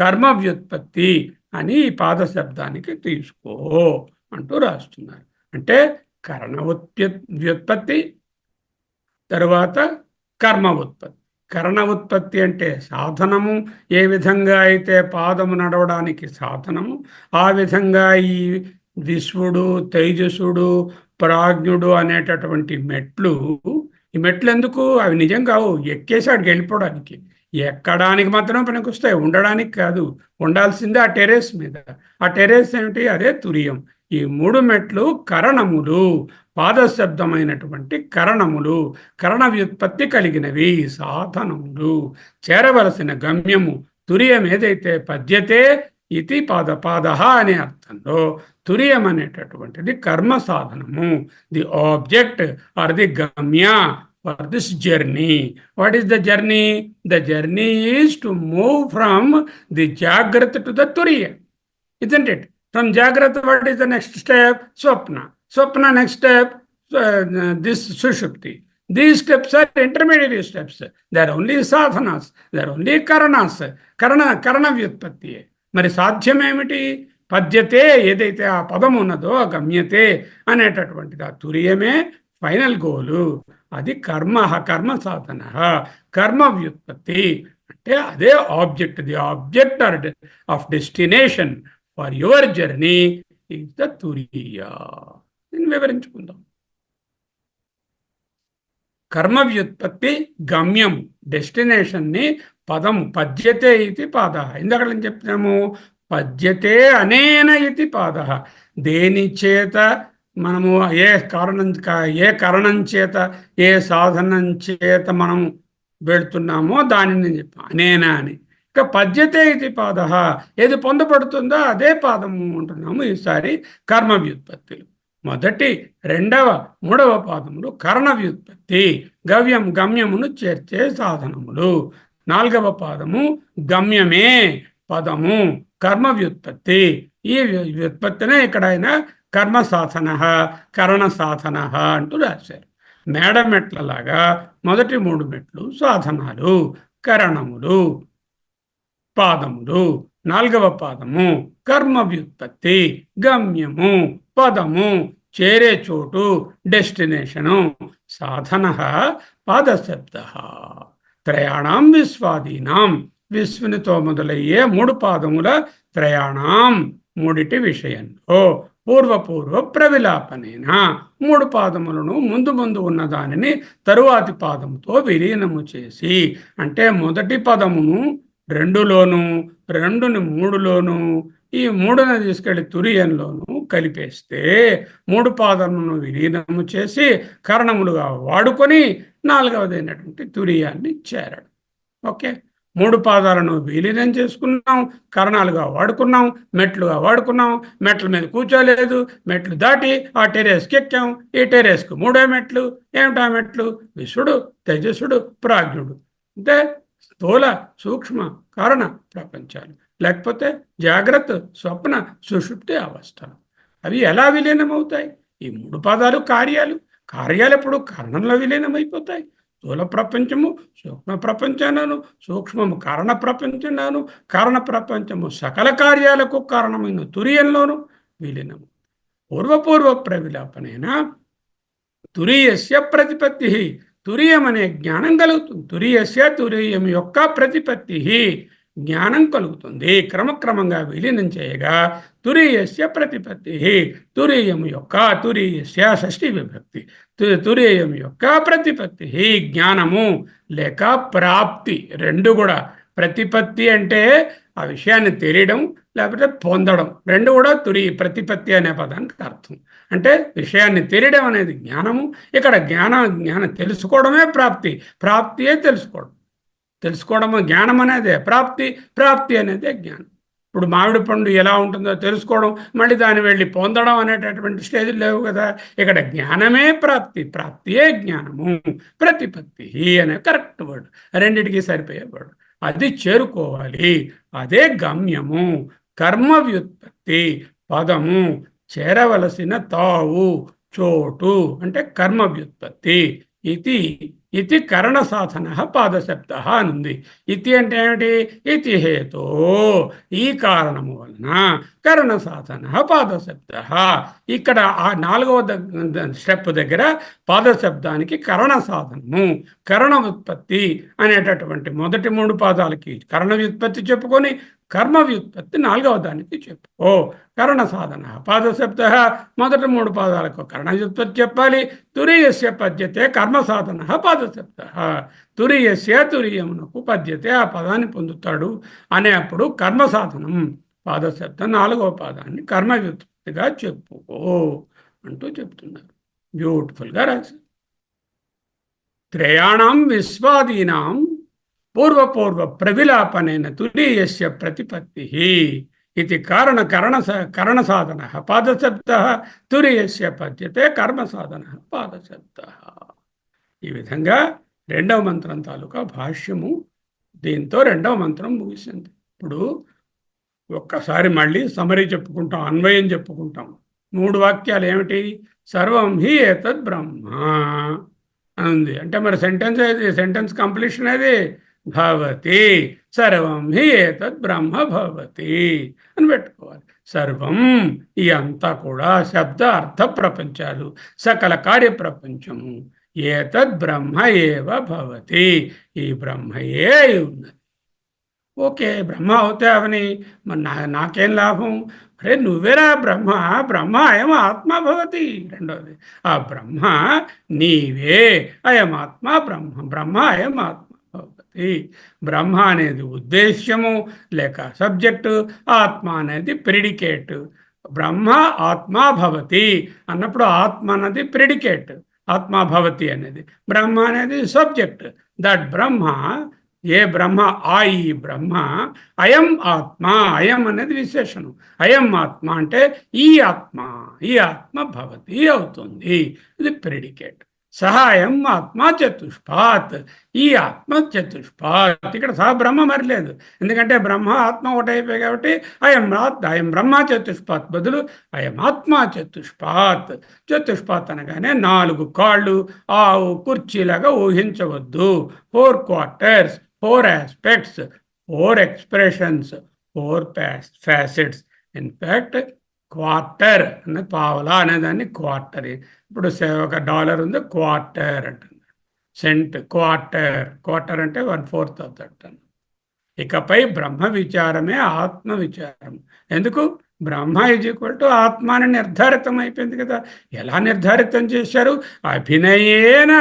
కర్మ వ్యుత్పత్తి అని ఈ పాద శబ్దానికి తీసుకో అంటూ రాస్తున్నారు. అంటే కరణ వ్యుత్పత్తి, తరువాత కర్మ ఉత్పత్తి. కరణ ఉత్పత్తి అంటే సాధనము. ఏ విధంగా అయితే పాదము నడవడానికి సాధనము, ఆ విధంగా ఈ విశ్వడు, తైజసుడు, ప్రాజ్ఞుడు అనేటటువంటి మెట్లు. ఈ మెట్లు ఎందుకు? అవి నిజం కావు. ఎక్కేసి అక్కడికి వెళ్ళిపోవడానికి. ఎక్కడానికి మాత్రమే పనికొస్తాయి, ఉండడానికి కాదు. ఉండాల్సిందే ఆ టెర్రస్ మీద. ఆ టెర్రస్ ఏమిటి? అదే తురియం. ఈ 3 మెట్లు కరణములు, పాదశబ్దమైనటువంటి కరణములు, కరణ వ్యుత్పత్తి కలిగినవి, సాధనములు. చేరవలసిన గమ్యము తురియం ఏదైతే పద్యతే ఇది పాద అనే అర్థంలో తురియం అనేటటువంటిది కర్మ సాధనము. The object or the gamya for this journey. What is the journey? The journey is to move from the jagratha to the turiya. Isn't it? From Jagrata, what is the next step? Swapna. Swapna, next step, this Sushupti. These steps are intermediary steps. They are only sadhanas. They are only karanas. Karana vyutpatti. మరి సాధ్యమేమిటి? పద్యతే, ఏదైతే ఆ పదం ఉన్నదో, గమ్యతే అనేటటువంటిది, ఆ తురియమే final గోలు. అది కర్మ సాధన, కర్మ వ్యుత్పత్తి. అంటే అదే object. The object of destination for your journey is the turiya. దీన్ని వివరించుకుందాం. కర్మ వ్యుత్పత్తి గమ్యం, డెస్టినేషన్ని పదము. పద్యతే ఇది పాద. ఇందాక చెప్తాము, పద్యతే అనేన ఇది పాద. దేని చేత మనము ఏ కారణం చేత, ఏ సాధనం చేత మనం వెళుతున్నామో దానిని చెప్పాం, అనేనా అని. ఇక పద్యతే ఇది పాద, ఏది పొందబడుతుందో అదే పాదము అంటున్నాము. ఈసారి కర్మ వ్యుత్పత్తులు. మొదటి, రెండవ, మూడవ పాదములు కరణ వ్యుత్పత్తి, గమ్యమును చేర్చే సాధనములు. నాలుగవ పాదము గమ్యమే పదము, కర్మ వ్యుత్పత్తి. ఈ వ్యుత్పత్తినే ఇక్కడ ఆయన కర్మ సాధన, కరణ సాధన అంటూ రాశారు. మేడమెట్లలాగా మొదటి 3 మెట్లు సాధనాలు, కరణములు, పాదములు. 4వ పాదము కర్మ వ్యుత్పత్తి, గమ్యము, పదము, చేరే చోటు, డెస్టినేషను. సాధన పాదశబ్ద. త్రయాణం విశ్వాదీనాం. విశ్వనితో మొదలయ్యే 3 పాదముల త్రయాణం, 3 విషయంలో పూర్వపూర్వ ప్రవిలాపనేన 3 పాదములను ముందు ఉన్న దానిని తరువాతి పాదముతో విలీనము చేసి, అంటే మొదటి పదమును 2లోను, 2ని 3లోను, ఈ 3ని తీసుకెళ్లి తురియంలోను కలిపేస్తే 3 పాదములను విలీనము చేసి కరణములుగా వాడుకొని 4వదైనటువంటి తురియాన్ని చేరడం. ఓకే. మూడు పాదాలను విలీనం చేసుకున్నాం, కరణాలుగా వాడుకున్నాం, మెట్లుగా వాడుకున్నాం, మెట్ల మీద కూర్చోలేదు, మెట్లు దాటి ఆ టెరేస్కి ఎక్కాం. ఈ టెరేస్కు మూడో మెట్లు. ఏమిటా మెట్లు? విశ్వడు, తేజస్సుడు, ప్రాజ్ఞుడు. అంటే స్థూల, సూక్ష్మ, కారణ ప్రపంచాలు. లేకపోతే జాగ్రత్త, స్వప్న, సుషుప్తి అవస్థలు. అవి ఎలా విలీనమవుతాయి? ఈ మూడు పాదాలు కార్యాలు. కార్యాలు ఎప్పుడు కారణంలో విలీనమైపోతాయి. స్థూల ప్రపంచము సూక్ష్మ ప్రపంచాలను, సూక్ష్మము కారణ ప్రపంచంలోను, కారణ ప్రపంచము సకల కార్యాలకు కారణమైన తురియంలోను విలీనము. పూర్వపూర్వ ప్రవిలాపనైన తురీయస్య ప్రతిపత్తి. తురియం అనే జ్ఞానం కలుగుతుంది. తురీయస్య, తురియం యొక్క ప్రతిపత్తి జ్ఞానం కలుగుతుంది. క్రమక్రమంగా విలీనం చేయగా తురీయస్య ప్రతిపత్తి. తురీయం యొక్క, తురీయస్య షష్ఠీ విభక్తి, తురీయం యొక్క ప్రతిపత్తి జ్ఞానము లేక ప్రాప్తి. రెండు కూడా. ప్రతిపత్తి అంటే ఆ విషయాన్ని తెలియడం, లేకపోతే పొందడం. రెండు కూడా ప్రతిపత్తి అనే పదానికి అర్థం. అంటే విషయాన్ని తెలియడం అనేది జ్ఞానము. ఇక్కడ జ్ఞానం తెలుసుకోవడమే ప్రాప్తి. ప్రాప్తియే తెలుసుకోవడం. తెలుసుకోవడం జ్ఞానం అనేదే ప్రాప్తి. ప్రాప్తి అనేదే జ్ఞానం. ఇప్పుడు మామిడి పండు ఎలా ఉంటుందో తెలుసుకోవడం, మళ్ళీ దాన్ని వెళ్ళి పొందడం అనేటటువంటి స్టేజ్లు లేవు కదా. ఇక్కడ జ్ఞానమే ప్రాప్తి. ప్రాప్తియే జ్ఞానము. ప్రతిపత్తి అనే కరెక్ట్ వర్డ్, రెండిటికి సరిపోయే వర్డ్. అది చేరుకోవాలి. అదే గమ్యము. కర్మ వ్యుత్పత్తి పదము చేరవలసిన తావు, చోటు అంటే కర్మ వ్యుత్పత్తి. ఇది కరణ సాధన పాదశబ్ద అనుంది. ఇతి అంటే ఏమిటి? ఇతి హేతో, ఈ కారణము వలన కరణ సాధన పాదశబ్ద. ఇక్కడ ఆ 4వ స్టెప్ దగ్గర పాదశబ్దానికి కరణ సాధనము, కరణ వ్యుత్పత్తి అనేటటువంటి మొదటి 3 పాదాలకి కరణ వ్యుత్పత్తి చెప్పుకొని కర్మ వ్యుత్పత్తి 4వ దానికి చెప్పుకో. కరణ సాధన పాదశబ్ద. మొదటి 3 పాదాలకు కరణ వ్యుత్పత్తి చెప్పాలి. తురీయస్య పద్యతే కర్మ సాధన పాదశబ్ద. తురీయస్య, తురీయమునకు పద్యతే, ఆ పదాన్ని పొందుతాడు అనే అప్పుడు కర్మ సాధనం పాదశబ్దం 4వ పాదాన్ని కర్మ వ్యుత్పత్తిగా చెప్పుకో అంటూ చెప్తున్నారు. బ్యూటిఫుల్గా రాశారు. త్రయాణం విశ్వాదీనాం పూర్వపూర్వ ప్రవిలాపనైన తురీయస్య ప్రతిపత్తి ఇది కరణ సాధన పాదశబ్ద. తురీయస్య పద్యతే కర్మ సాధన పాదశబ్ద. ఈ విధంగా 2వ మంత్రం తాలూకా భాష్యము. దీంతో 2వ మంత్రం ముగిసింది. ఇప్పుడు ఒక్కసారి మళ్ళీ సమరీ చెప్పుకుంటాం, అన్వయం చెప్పుకుంటాం. 3 వాక్యాలు ఏమిటి? సర్వం హి ఏతద్ బ్రహ్మ అని ఉంది. అంటే మరి సెంటెన్స్ కంప్లీషన్ అది భవతి. సర్వం హి ఏతద్ బ్రహ్మ భవతి అని పెట్టుకోవాలి. సర్వం ఈ అంతా కూడా శబ్ద అర్థ ప్రపంచాలు, సకల కార్య ప్రపంచము ఏతద్ బ్రహ్మ ఏవ భవతి. ఈ బ్రహ్మయే ఉన్నది. ఓకే, బ్రహ్మ అవుతే అవని మరి నాకేం లాభం? అరే నువ్వేరా బ్రహ్మ. బ్రహ్మ అయం ఆత్మ భవతి. రెండవది, ఆ బ్రహ్మ నీవే. అయం ఆత్మ బ్రహ్మ. బ్రహ్మ అయం ఆత్మ భవతి. బ్రహ్మ అనేది ఉద్దేశ్యము లేక సబ్జెక్టు, ఆత్మ అనేది ప్రిడికేట్. బ్రహ్మ ఆత్మ భవతి అన్నప్పుడు ఆత్మ అన్నది ప్రిడికేట్, ఆత్మ భవతి అనేది. బ్రహ్మ అనేది సబ్జెక్ట్. దట్ బ్రహ్మ, ఏ బ్రహ్మ, ఆ ఈ బ్రహ్మ అయం ఆత్మ. అయం అనేది విశేషణం. అయం ఆత్మ అంటే ఈ ఆత్మ భవతి అవుతుంది. ఇది ప్రెడికేట్. సహాయం ఆత్మ చతుష్పాత్. ఈ ఆత్మ చతుష్పాత్. ఇక్కడ సహా బ్రహ్మ మరి లేదు, ఎందుకంటే బ్రహ్మ ఆత్మ ఒకటైపోయి కాబట్టి అయం బ్రహ్మ చతుష్పాత్ బదులు అయం ఆత్మ చతుష్పాత్. చతుష్పాత్ అనగానే 4 కాళ్ళు ఆవు కుర్చీలాగా ఊహించవద్దు. 4 quarters, 4 aspects, 4 expressions, 4 facets. In fact quarter అనే పావలా అనేదాన్ని క్వార్టర్. ఇప్పుడు $1 ఉంది, క్వార్టర్ అంటుంది. సెంట్ క్వార్టర్ అంటే 1/4 ఆఫ్ దట్. ఇకపై బ్రహ్మ విచారమే ఆత్మ విచారం. ఎందుకు? బ్రహ్మ = ఆత్మ అని నిర్ధారితం అయిపోయింది కదా. ఎలా నిర్ధారితం చేశారు? అభినయేన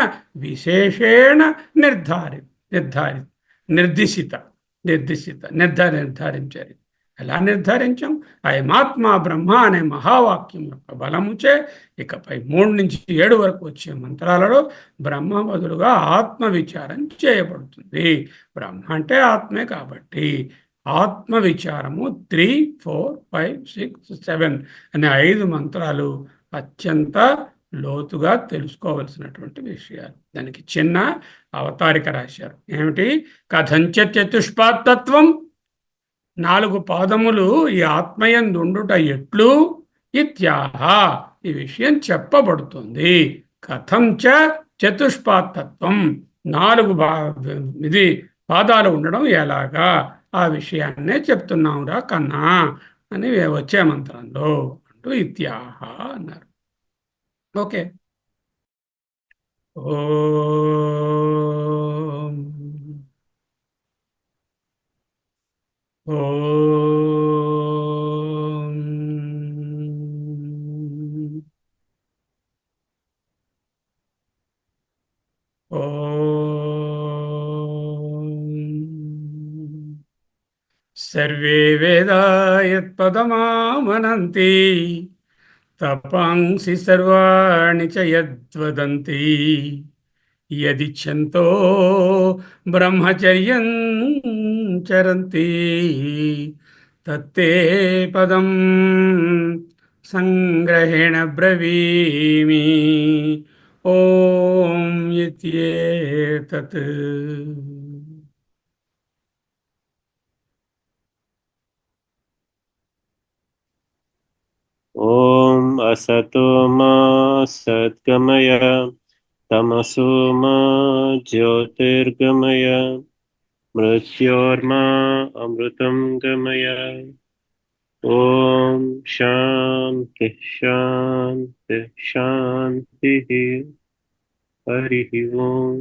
విశేషేణ నిర్ధారించారు. ఎలా నిర్ధారించాం? అయమాత్మ బ్రహ్మ అనే మహావాక్యం యొక్క బలముచే ఇకపై 3 నుంచి 7 వరకు వచ్చే మంత్రాలలో బ్రహ్మ బదులుగా ఆత్మ విచారం చేయబడుతుంది. బ్రహ్మ అంటే ఆత్మే కాబట్టి ఆత్మ విచారము 3, 4, 5, 6, 7 అనే 5 మంత్రాలు అత్యంత లోతుగా తెలుసుకోవలసినటువంటి విషయాలు. దానికి చిన్న అవతారిక రాశారు. ఏమిటి? కథంచ చతుష్పాత్తత్వం, 4 పాదములు ఈ ఆత్మయందుండుట ఎట్లు ఇత్యాహ, ఈ విషయం చెప్పబడుతుంది. కథం చ చతుష్పాత్తత్వం, 4 ఇది పాదాలు ఉండడం ఎలాగా, ఆ విషయాన్నే చెప్తున్నావురా కన్నా అని వచ్చే మంత్రంలో అంటూ ఇత్యాహ అన్నారు. ఓకే. ఓం ఓం ఓం సర్వే వేదా యత్పదమామనంతి తపాంసి సర్వాణి చ యద్వదంతి యదిచ్ఛంతో బ్రహ్మచర్యం చరంతి తత్తే పదం సంగ్రహేణ బ్రవీమి ఓం ఇత్యేతత్. ఓం అసతో మా సద్గమయ తమసో మా జ్యోతిర్గమయ మృత్యోర్మా అమృతం గమయ. ఓం శాంతి శాంతి శాంతి. హరి ఓం.